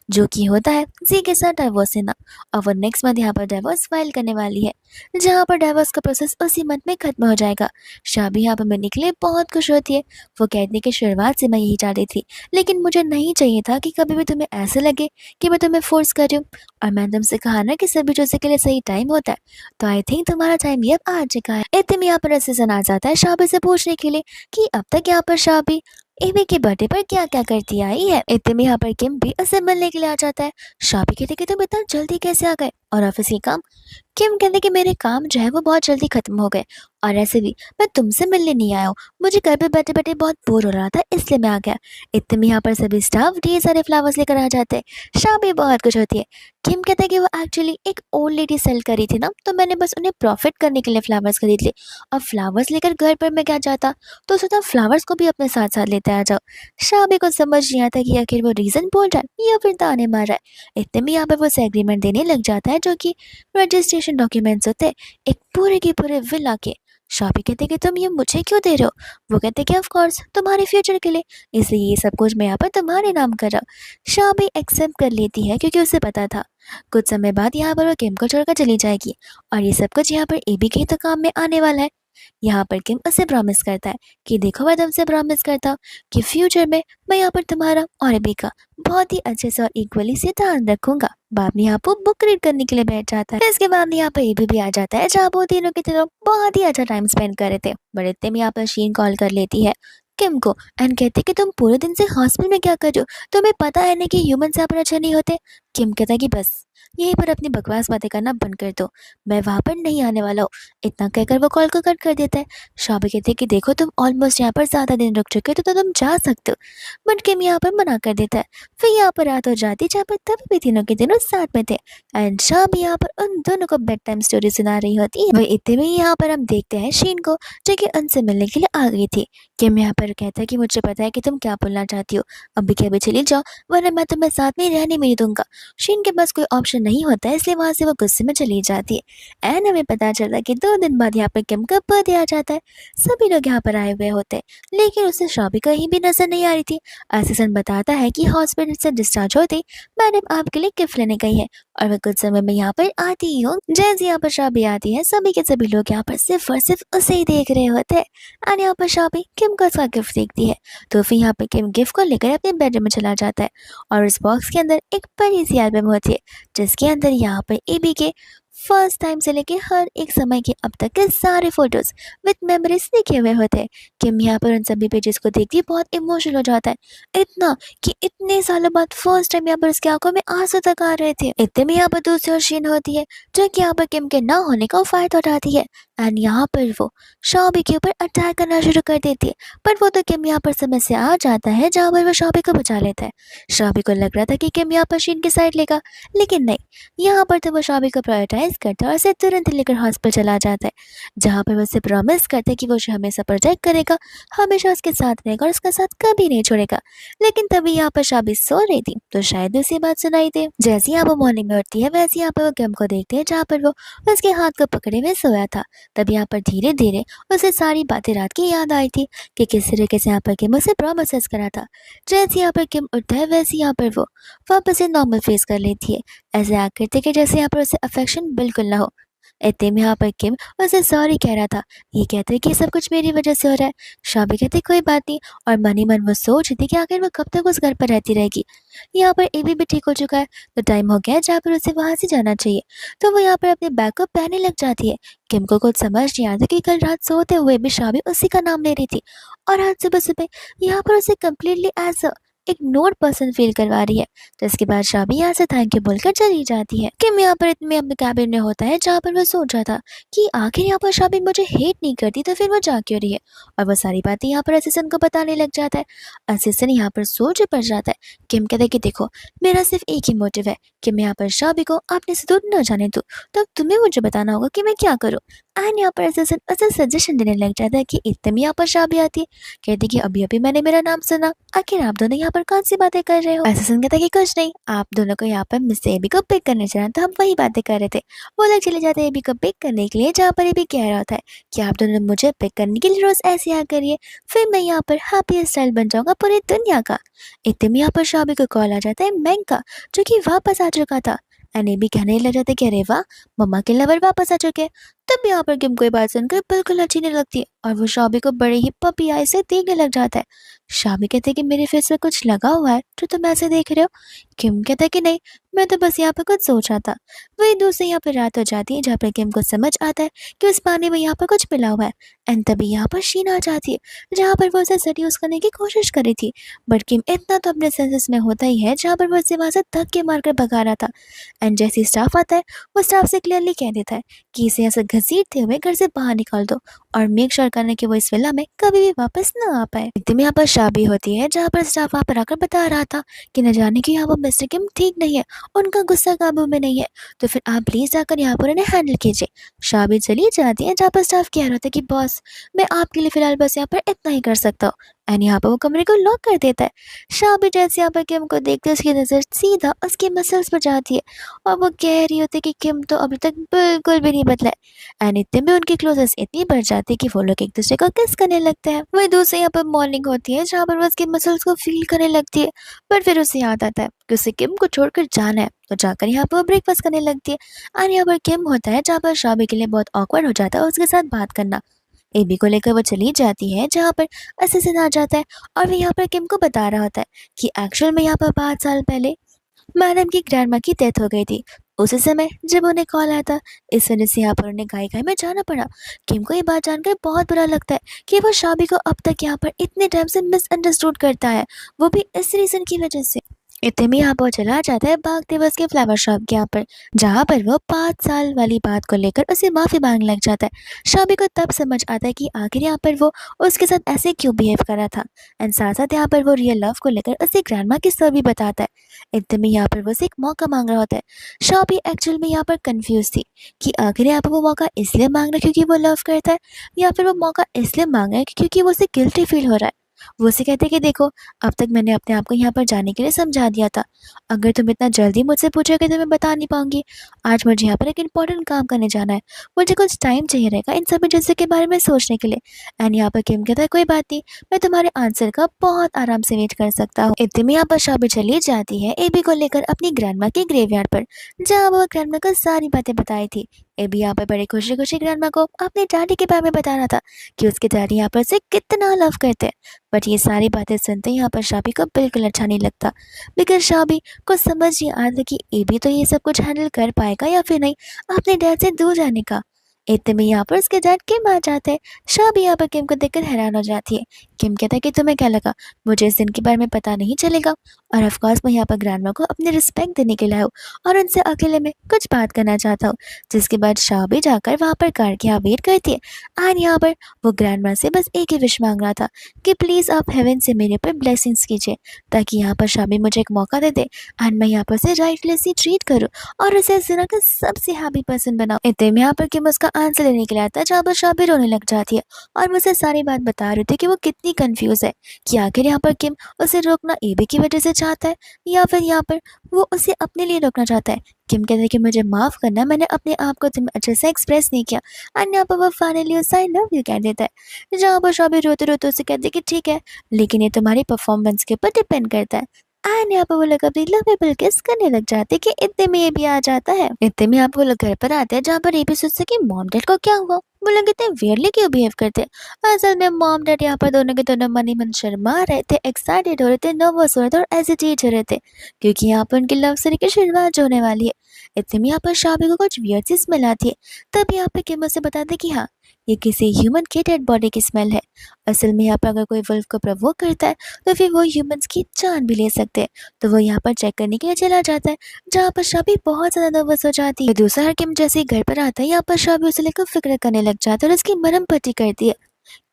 जो कि होता है जी के साथ डाइवोर्स लेना। और वो नेक्स्ट मंथ यहाँ पर डाइवोर्स फाइल करने वाली है, जहाँ पर डाइवोर्स का प्रोसेस उसी मंथ में खत्म हो जाएगा। शाबी यहाँ पर मिलने के लिए बहुत खुश होती है। वो कहती है कि शुरुआत से मैं यही चाहती थी, लेकिन मुझे नहीं चाहिए था कि कभी भी तुम्हें ऐसे लगे कि मैं तुम्हें फोर्स कर रही हूँ। और मैंने तुमसे कहा ना कि सभी चीज़ों के लिए सही टाइम होता है, तो आई थिंक तुम्हारा टाइम भी अब आ चुका है। इतने में यहाँ पर असिस्टेंट आ जाता है शाबी से पूछने के लिए कि अब तक यहाँ पर शाबी एमी के बर्थडे पर क्या क्या करती आई है। इतने में यहाँ पर किम भी उससे मिलने के लिए आ जाता है। शाबी कहते कि तुम इतना जल्दी कैसे आ गए, और ऑफिस के काम। किम कहते कि मेरे काम जो है वो बहुत जल्दी खत्म हो गए, और ऐसे भी मैं तुमसे मिलने नहीं आया हूँ, मुझे घर पे बैठे बैठे बहुत बोर हो रहा था, इसलिए मैं आ गया। इतने में यहाँ पर सभी स्टाफ ढेर सारे फ्लावर्स लेकर आ जाते हैं। शाबी बहुत कुछ होती है। किम कहता है कि वो एक्चुअली एक ओल्ड लेडी सेल करी थी ना, तो मैंने बस उन्हें प्रॉफिट करने के लिए फ्लावर्स खरीद लिए। अब फ्लावर्स लेकर घर पर मैं क्या चाहता, तो सोचा फ्लावर्स को भी अपने साथ साथ लेते आ जाओ। शाबी को समझ नहीं आता कि आखिर वो रीजन बोल रहा है या फिर ताने मार रहा है। इतने में यहाँ पर वो से एग्रीमेंट देने लग जाता है, जो कि रजिस्ट्रेशन डॉक्यूमेंट्स होते हैं, एक पूरे के पूरे विला के। शाबी कहते कि तुम ये मुझे क्यों दे रहे हो। वो कहते कि ऑफ कोर्स तुम्हारे फ्यूचर के लिए, इसलिए ये सब कुछ मैं यहाँ पर तुम्हारे नाम कर रहा हूँ। शाबी एक्सेप्ट कर लेती है क्योंकि उसे पता था कुछ समय बाद यहाँ पर वो किम को छोड़कर चली जाएगी, और ये सब कुछ यहाँ पर एबी के तो काम में आने वाला है। यहाँ पर किम उसे प्रॉमिस करता है कि देखो मैं तुमसे प्रॉमिस करता हूँ कि फ्यूचर में मैं यहाँ पर तुम्हारा और एबी का बहुत ही अच्छे से और इक्वली से ध्यान रखूंगा। बाद में यहाँ पर बुक रीड करने के लिए बैठ जाता है। फिर इसके बाद में यहाँ पर एबी भी आ जाता है, जहाँ वो तीनों की तरफ बहुत ही अच्छा टाइम स्पेंड कर रहे थे। बट इतने में यहाँ पर शीन कॉल कर लेती है किम को एंड कहते कि तुम पूरे दिन से हॉस्पिटल में क्या कर रहे हो, तुम्हें पता है ना कि ह्यूमन यहाँ पर अच्छा नहीं होते। किम कहता है कि बस यहीं पर अपनी बकवास बातें करना बंद कर दो, मैं वहां पर नहीं आने वाला हूँ। इतना कहकर वो कॉल को कट कर देता है। शाबी कहते हैं कि देखो तुम ऑलमोस्ट यहाँ पर ज्यादा दिन रुक चुके हो, तो तुम जा सकते हो। बट किम यहाँ पर मना कर देता है। फिर यहाँ पर रात हो जाती जहाँ पर तभी भी तीनों के दिनों साथ में थे, एंड शाबी यहाँ पर उन दोनों को बेड टाइम स्टोरी सुना रही होती है। वही इतने में यहाँ पर हम देखते हैं शीन को, जो कि उनसे मिलने के लिए आ गई थी। किम यहाँ पर कहता है कि मुझे पता है कि तुम क्या बोलना चाहती हो, अभी के अभी चली जाओ, वरना मैं तुम्हें साथ में रहने में नहीं दूंगा। शीन के पास कोई ऑप्शन नहीं होता है, इसलिए वहां से वो गुस्से में चली जाती है। एंड हमें पता चलता है कि 2 दिन बाद यहाँ पर किम का बर्थडे आ जाता है। सभी लोग यहाँ पर आए हुए होते हैं, लेकिन उसे शाबी कहीं भी नजर नहीं आ रही थी। असिस्टेंट बताता है कि हॉस्पिटल से डिस्चार्ज होते मैडम आपके लिए गिफ्ट लेने गई है, और वह कुछ समय में यहाँ पर आती ही हो। जैसे यहाँ पर शाबी आती है, सभी के सभी लोग यहाँ पर सिर्फ और सिर्फ उसे ही देख रहे होते हैं। एंड यहाँ पर शाबी किम का उसका गिफ्ट देखती है, तो फिर यहाँ पर किम गिफ्ट को लेकर अपने बेडरूम में चला जाता है, और उस बॉक्स के अंदर एक बड़ी सी एल्बम होती है, जिसके अंदर यहाँ पर एबी के फर्स्ट टाइम से लेके हर एक समय के अब तक के सारे फोटोज विद मेमोरीज लिखे हुए होते हैं। किम यहाँ पर उन सभी पेजेस को देखती है, बहुत इमोशनल हो जाता है, इतना कि इतने सालों बाद फर्स्ट टाइम यहाँ पर उसकी आंखों में आंसू तक आ रहे थे। इतने में यहाँ पर दूसरी और शीन होती है, जो कि यहाँ पर किम के ना होने का फायदा उठाती है, एंड यहाँ पर वो शाबी के ऊपर अटैक करना शुरू कर देती है। पर वो तो किम यहाँ पर समय से आ जाता है, जहाँ पर वो शाबी को बचा लेता है। शाबी को लग रहा था कि किम यहाँ पर शीन की साइड लेगा, लेकिन नहीं, यहाँ पर तो वो शाबी को प्रायोरिटाइज करता है और उसे तुरंत लेकर हॉस्पिटल चला जाता है, जहाँ पर वो उसे प्रॉमिस करता है कि वो उसे हमेशा प्रोटेक्ट करेगा, हमेशा उसके साथ रहेगा और उसका साथ कभी नहीं छोड़ेगा। लेकिन तभी यहाँ पर शाबी सो रही थी, तो शायद उसी बात सुनाई दे। जैसे यहाँ वो मॉर्निंग में उठती है, वैसे यहाँ पर वो किम को देखते हैं, जहाँ पर वो उसके हाथ को पकड़े हुए सोया था। तब यहाँ पर धीरे धीरे उसे सारी बातें रात की याद आई थी कि किस तरीके से यहाँ पर किम उसे प्रॉमिस करा था। जैसे यहाँ पर किम उठता है, वैसे यहाँ पर वो वापस से नॉर्मल फेस कर लेती है, ऐसे एक्ट करते कि जैसे यहाँ पर उसे अफेक्शन बिल्कुल ना हो। इतने में यहाँ पर किम उसे सॉरी कह रहा था, ये कहते कि सब कुछ मेरी वजह से हो रहा है। शाबी कहते कोई बात नहीं, और मन ही मन वो सोच रही थी कि आखिर वो कब तक उस घर पर रहती रहेगी। यहाँ पर एबी भी ठीक हो चुका है, तो टाइम हो गया जहाँ पर उसे वहां से जाना चाहिए, तो वो यहाँ पर अपने बैग को पहनने लग जाती है। किम को कुछ समझ नहीं आता कि कल रात सोते हुए भी शाबी उसी का नाम ले रही थी, और आज सुबह सुबह यहाँ पर उसे कम्प्लीटली एज एक नोट पर्सन फील करवा रही है। तो इसके बाद शाबी यहाँ से थैंक यू बोलकर चली जाती है। किम यहाँ पर इतने अपने कैबिन में होता है, जहाँ पर वो सोच रहा था कि आखिर यहाँ पर शाबी मुझे हेट नहीं करती, तो फिर वो जा क्यों रही है, और वो सारी बातें यहाँ पर असिस्टेंट को बताने लग जाता है। असिस्टेंट यहाँ पर सोच पड़ जाता है। किम कहते कि देखो मेरा सिर्फ एक ही मोटिव है कि मैं यहाँ पर शाबी को अपने से दूर न जाने दूँ, तो अब तुम्हें मुझे बताना होगा कि मैं क्या करूँ। एंड यहाँ पर असिस्टेंट उसे सजेशन देने लग जाता है कि इतने में यहाँ पर शाबी आती है, कहती कि अभी अभी मैंने मेरा नाम सुना, आखिर आप दोनों यहाँ पर कौन सी बातें कर रहे हो? ऐसा सुन के था कि कुछ नहीं, आप दोनों को यहाँ पर मिस एबी को पिक करने जाना, तो हम वही बातें कर रहे थे। वो लोग चले जाते हैं एबी को पिक करने के लिए, जहाँ पर एबी कह रहा होता है कि आप दोनों मुझे पिक करने के लिए रोज ऐसे यहाँ करिए, फिर मैं यहाँ पर हैप्पी स्टाइल बन जाऊंगा पूरी दुनिया का। इतने में यहाँ पर शाबी को कॉल आ जाता है मैंग का, जो कि वापस आ चुका था। एंड एबी कहने लग जाता है कि अरे वाह, मम्मा के लवर वापस आ चुके हैं। तब यहाँ पर किम कोई बात सुनकर बिल्कुल अच्छी नहीं लगती है और वो शाबी को बड़े ही पपी आई से देखने लग जाता है। शाबी कहते हैं कि मेरे फेस पे कुछ लगा हुआ है जो तुम ऐसे देख रहे हो। किम कहता है कि नहीं, मैं तो बस यहाँ पर कुछ सोच रहा था। वही दूसरी यहाँ पर रात हो जाती है, जहाँ पर किम को समझ आता है कि उस पानी में यहाँ पर कुछ मिला हुआ है। एंड तभी यहाँ पर शीन आ जाती है, जहाँ पर वो उसे सेड्यूस करने की कोशिश करी थी। बट किम इतना तो अपने सेंसेस में होता ही है, जहाँ पर वो उसे वहाँ से धक्के मारकर भगा रहा था। एंड जैसे ही स्टाफ आता है, वो स्टाफ से क्लियरली कह देता है कि इसे ऐसे घसीटते हुए घर से बाहर निकाल दो और मेक श्योर करने कि वो इस विला में कभी भी वापस न आ पाए। एकदम यहाँ पर शादी होती है, जहाँ पर स्टाफ वहाँ पर आकर बता रहा था कि न जाने कि यहाँ पर मिस्टर किम ठीक नहीं है, उनका गुस्सा काबू में नहीं है, तो फिर आप प्लीज जाकर यहाँ पर उन्हें हैंडल कीजिए। शादी चली जाती है, जहाँ पर स्टाफ कह रहा था कि बॉस, मैं आपके लिए फिलहाल बस यहाँ पर इतना ही कर सकता हूँ। एंड यहाँ पर वो कमरे को लॉक कर देता है। शाबी जैसे यहाँ पर किम को देखते उसकी नजर सीधा उसके मसल्स पर जाती है और वो कह रही होती है कि किम तो अभी तक बिल्कुल भी नहीं बदला है। एंड इतने में उनकी क्लोजेस इतनी बढ़ जाती है कि वो लोग एक दूसरे को किस करने लगते हैं। वही दूसरे यहाँ पर मॉर्निंग होती है, जहाँ पर वो उसके मसल्स को फील करने लगती है। पर फिर उसे याद आता है कि उसे किम को छोड़कर जाना है, तो जाकर यहाँ पर वो ब्रेकफास्ट करने लगती है। और यहाँ पर किम होता है, जहाँ पर शाबी के लिए बहुत ऑकवर्ड हो जाता है उसके साथ बात करना। एबी को लेकर वो चली जाती है, जहाँ पर असिस्टेंट आ जाता है और वो यहाँ पर किम को बता रहा होता है कि एक्चुअल में यहाँ पर 5 साल पहले मैडम की ग्रैंडमा की डेथ हो गई थी, उसी समय जब उन्हें कॉल आया था। इस वजह से यहाँ पर उन्हें गाय में जाना पड़ा। किम को ये बात जानकर बहुत बुरा लगता है कि वो शाबी को अब तक यहाँ पर इतने टाइम से मिसअंडरस्टूड करता है, वो भी इस रीजन की वजह से। इतने में यहाँ पर चला जाता है भागते हुए उसके फ्लावर शॉप के यहाँ पर, जहाँ पर वो 5 साल वाली बात को लेकर उसे माफी मांगने लग जाता है। शाबी को तब समझ आता है कि आखिर यहाँ पर वो उसके साथ ऐसे क्यों बिहेव कर रहा था। एंड साथ साथ यहाँ पर वो रियल लव को लेकर उसे ग्रैंडमा की स्टोरी बताता है। इतने में यहाँ पर वो उसे एक मौका मांग रहा होता है। शाबी एक्चुअल में यहाँ पर कंफ्यूज थी कि आखिर यहाँ पर वो मौका इसलिए मांग रहा है क्योंकि वो लव करता है, या फिर वो मौका इसलिए मांग रहा है क्योंकि वो उसे गिल्टी फील हो रहा है। वो उसे कहते कि देखो, अब तक मैंने अपने आप को यहाँ पर जाने के लिए समझा दिया था, अगर तुम इतना जल्दी मुझसे पूछोगे तो मैं बता नहीं पाऊंगी। आज मुझे यहाँ पर एक इम्पोर्टेंट काम करने जाना है, मुझे कुछ टाइम चाहिए रहेगा इन सभी चीज़ों के बारे में सोचने के लिए। एंड यहाँ पर किम कहता है कोई बात नहीं, मैं तुम्हारे आंसर का बहुत आराम से वेट कर सकता हूँ। इतने में यहाँ पर शाबी चली जाती है एबी को लेकर अपनी ग्रैंडमा के ग्रेवयार्ड पर, जहाँ वो ग्रैंडमा को सारी बातें बताई थी। एबी यहाँ पर बड़ी खुशी खुशी ग्रैंडमा को अपने डैडी के बारे में बता रहा था कि उसके डैडी यहाँ पर से कितना लव करते हैं। बट ये सारी बातें सुनते ही यहाँ पर शाबी को बिल्कुल अच्छा नहीं लगता, बिकॉज शाबी को समझ नहीं आता कि एबी तो ये सब कुछ हैंडल कर पाएगा या फिर नहीं अपने डैड से दूर जाने का। इतने में यहाँ पर उसके डैड किम आ जाते हैं। शाबी यहाँ पर किम को देखकर हैरान हो जाती है। किम कहता है कि तुम्हें क्या लगा मुझे इस दिन के बारे में पता नहीं चलेगा। और ऑफकोर्स मैं यहाँ पर ग्रैंडमा को अपने रिस्पेक्ट देने के लिए आया हूँ और उनसे अकेले में कुछ बात करना चाहता हूँ। जिसके बाद शाबी जाकर वहाँ पर कार के यहाँ वेट करती है। और यहाँ पर वो ग्रैंडमा से बस एक ही विश मांग रहा था कि प्लीज़ आप हेवन से मेरे पर ब्लेसिंग्स कीजिए, ताकि यहाँ पर शाबी मुझे एक मौका दे दे एंड मैं यहाँ पर उसे राइटलेसली ट्रीट करूँ और उसे इस दुनिया का सबसे हैप्पी पर्सन बनाऊँ। इतने में यहाँ पर किम उसका आंसर लेने के लिए आता है, जहाँ पर शाबी रोने लग जाती है और मुझे सारी बात बता रही थी कि वो कितनी कंफ्यूज है कि आखिर यहाँ पर किम उसे रोकना एबी की वजह से चाहता है या फिर यहाँ पर वो उसे अपने लिए रोकना चाहता है। किम कहते हैं कि मुझे माफ़ करना, मैंने अपने आप को तुम्हें अच्छे से एक्सप्रेस नहीं किया। एंड यहाँ पर वो फाइनली उसे आई लव यू कह देता है, जहाँ पर शाबी रोते रोते उसे कहती है कि ठीक है, लेकिन ये तुम्हारी परफॉर्मेंस के ऊपर डिपेंड करता है। एंड यहाँ पर वो लोग अपनी लवेबल किस करने लग जाते कि इतने में ये भी आ जाता है। इतने में आप वो लोग घर पर आते हैं, जहाँ पर ये भी सोचते कि मॉम डैड को क्या हुआ, वो लोग इतने वियरली क्यों बिहेव करते हैं। असल में मॉम डैड यहाँ पर दोनों के दोनों मन ही मन शर्मा रहे थे, एक्साइटेड हो रहे थे, नर्वस हो रहे थे और एजिटेट हो रहे थे, क्योंकि यहाँ पर उनकी लव स्टोरी की शुरुआत होने वाली है। इतने में यहाँ पर शाबी को कुछ वियर्ड सी स्मेल आती है। तब यहाँ पे किम उसे बताते कि हाँ, ये किसी ह्यूमन के डेड बॉडी की स्मेल है। असल में यहाँ पर अगर कोई वुल्फ को प्रवोक करता है तो फिर वो ह्यूमंस की जान भी ले सकते हैं। तो वो यहाँ पर चेक करने के लिए चला जाता है, जहाँ पर शाबी बहुत ज्यादा नर्वस हो जाती है। दूसरा किम जैसे ही घर पर आता है, यहाँ पर शाबी उसे लेकर फिक्र करने लग जाती है और उसकी मरहम पट्टी करती है।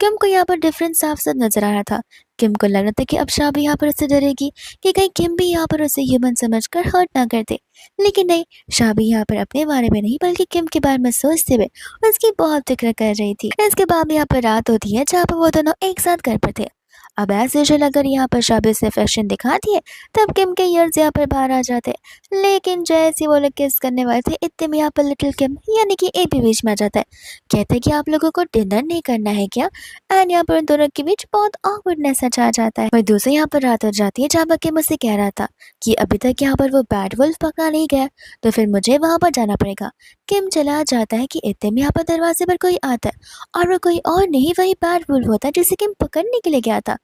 किम को यहाँ पर डिफरेंस साफ साफ नजर आ रहा था। किम को लग रहा था कि अब शाबी यहाँ पर उससे डरेगी कि कहीं किम भी यहाँ पर उसे ह्यूमन समझकर हर्ट ना कर दे। लेकिन नहीं, शाबी यहाँ पर अपने बारे में नहीं बल्कि किम के बारे में सोचते हुए उसकी बहुत फिक्र कर रही थी। इसके बाद यहाँ पर रात होती है, जहाँ पर वो दोनों एक साथ घर पर थे। अब एज यूजुअल अगर यहाँ पर शाबी से अफेक्शन दिखाती है तब किम के ईयर्स यहाँ पर बाहर आ जाते हैं। लेकिन जैसे वो लोग किस करने वाले थे इतने में यहाँ पर लिटिल किम यानी कि ए भी बीच में आ जाता है। कहते हैं कि आप लोगों को डिनर नहीं करना है क्या। एंड यहाँ पर उन दोनों के बीच बहुत ऑकवर्डनेस आ जाता है। वही दूसरी यहाँ पर रात हो जाती है जहाँ पर किम मुझसे कह रहा था कि अभी तक यहाँ पर वो बैड वुल्फ पकड़ा नहीं गया तो फिर मुझे वहां पर जाना पड़ेगा। किम चला जाता है कि इतने में यहाँ पर दरवाजे पर कोई आता है और वो कोई और नहीं वही बैड वुल्फ होता है जिसे किम पकड़ने के लिए गया था।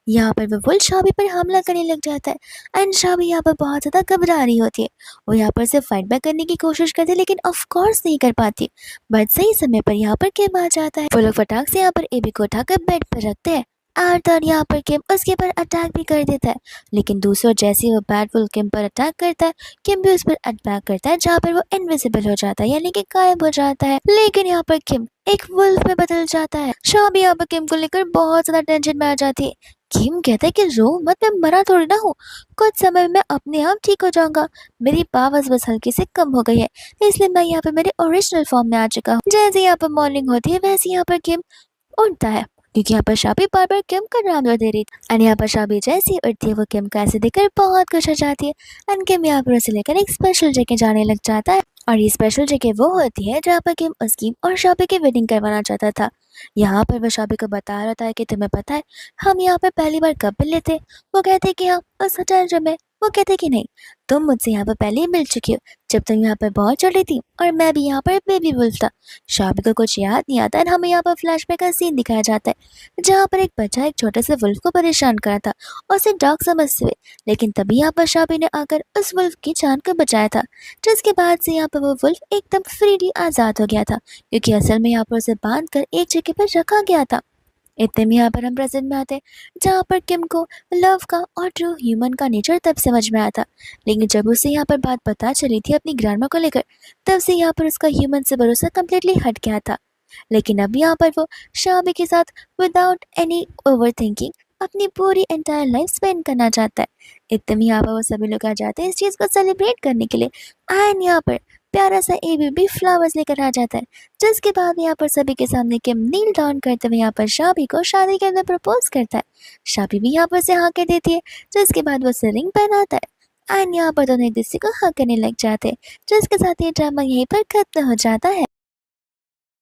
यहाँ पर वो वुल्फ शाबी पर हमला करने लग जाता है एंड शाबी यहाँ पर बहुत ज़्यादा घबरा रही होती है। वो यहाँ पर से फाइट बैक करने की कोशिश करती है लेकिन ऑफ कोर्स नहीं कर पाती। बट सही समय पर यहाँ पर किम आ जाता है। वो लोग फटाक से यहाँ पर एबी को उठाकर बेड पर रखते हैं और यहाँ पर किम उसके पर अटैक भी कर देता है। लेकिन दूसरा जैसे ही वो बैड वुल्फ किम पर अटैक करता है किम भी उस पर अटैक करता है जहाँ पर वो इनविजिबल हो जाता है यानी कि गायब हो जाता है। लेकिन यहाँ पर किम एक वुल्फ में बदल जाता है। शाबी यहाँ पर किम को लेकर बहुत ज्यादा टेंशन में आ जाती है। किम कहता है कि रो मत, मैं मरा थोड़ी ना हूँ, कुछ समय में अपने आप ठीक हो जाऊंगा, मेरी पावर्स बस हल्की से कम हो गई है इसलिए मैं यहाँ पे मेरे ओरिजिनल फॉर्म में आ चुका हूँ। जैसे यहाँ पर मॉर्निंग होती है वैसे यहाँ पर किम उठता है क्योंकि यहाँ पर शाबी बार बार किम का नाम लो दे रही थी। एंड यहाँ पर शाबी जैसी उठती है वो किम को ऐसे देखकर बहुत खुश हो जाती है। एंड किम यहाँ पर उसे लेकर एक स्पेशल जगह जाने लग जाता है और ये स्पेशल जगह वो होती है जहाँ पर किम उसकी और शाबी की वेडिंग करवाना चाहता था। यहाँ पर वो शाबी को बता रहा था कि तुम्हें पता है हम यहाँ पर पहली बार कब मिले थे। वो कहते कि हाँ उस होटल में। वो कहते कि नहीं, तुम मुझसे यहाँ पर पहले ही मिल चुकी हो जब तुम यहाँ पर बहुत छोटी थी और मैं भी यहाँ पर बेबी वुल्फ था। शाबी को कुछ याद नहीं आता और हमें यहाँ पर फ्लैशबैक का सीन दिखाया जाता है जहाँ पर एक बच्चा एक छोटे से वुल्फ को परेशान करा था और उसे डॉग समझते हुए। लेकिन तभी यहाँ पर शाबी ने आकर उस वुल्फ की जान को बचाया था जिसके बाद से यहाँ पर वो वुल्फ एकदम फ्रीली आज़ाद हो गया था क्योंकि असल में यहाँ पर उसे बांध कर एक जगह पर रखा गया था। इतने में यहाँ पर हम प्रेजेंट में आते हैं जहाँ पर किम को लव का और ट्रू ह्यूमन का नेचर तब समझ में आया था। लेकिन जब उसे यहाँ पर बात पता चली थी अपनी ग्रैंडमा को लेकर तब से यहाँ पर उसका ह्यूमन से भरोसा कम्प्लीटली हट गया था। लेकिन अब यहाँ पर वो शाबी के साथ विदाउट एनी ओवर थिंकिंग अपनी पूरी एंटायर लाइफ स्पेंड करना चाहता है। इतने में यहाँ पर वो सभी लोग आ जाते हैं इस चीज़ को सेलिब्रेट करने के लिए। एंड यहाँ पर प्यारा सा एबी फ्लावर्स लेकर आ जाता है जिसके बाद यहाँ पर सभी के सामने किम नील डाउन करते हुए यहाँ पर शाबी को शादी के लिए प्रपोज करता है। शाबी भी यहाँ पर से हाँ कह देती है जिसके बाद वो उसे रिंग पहनाता है एंड यहाँ पर दोनों एक दूसरे को हाँ करने लग जाते हैं जिसके साथ ये ड्रामा यहीं पर खत्म हो जाता है।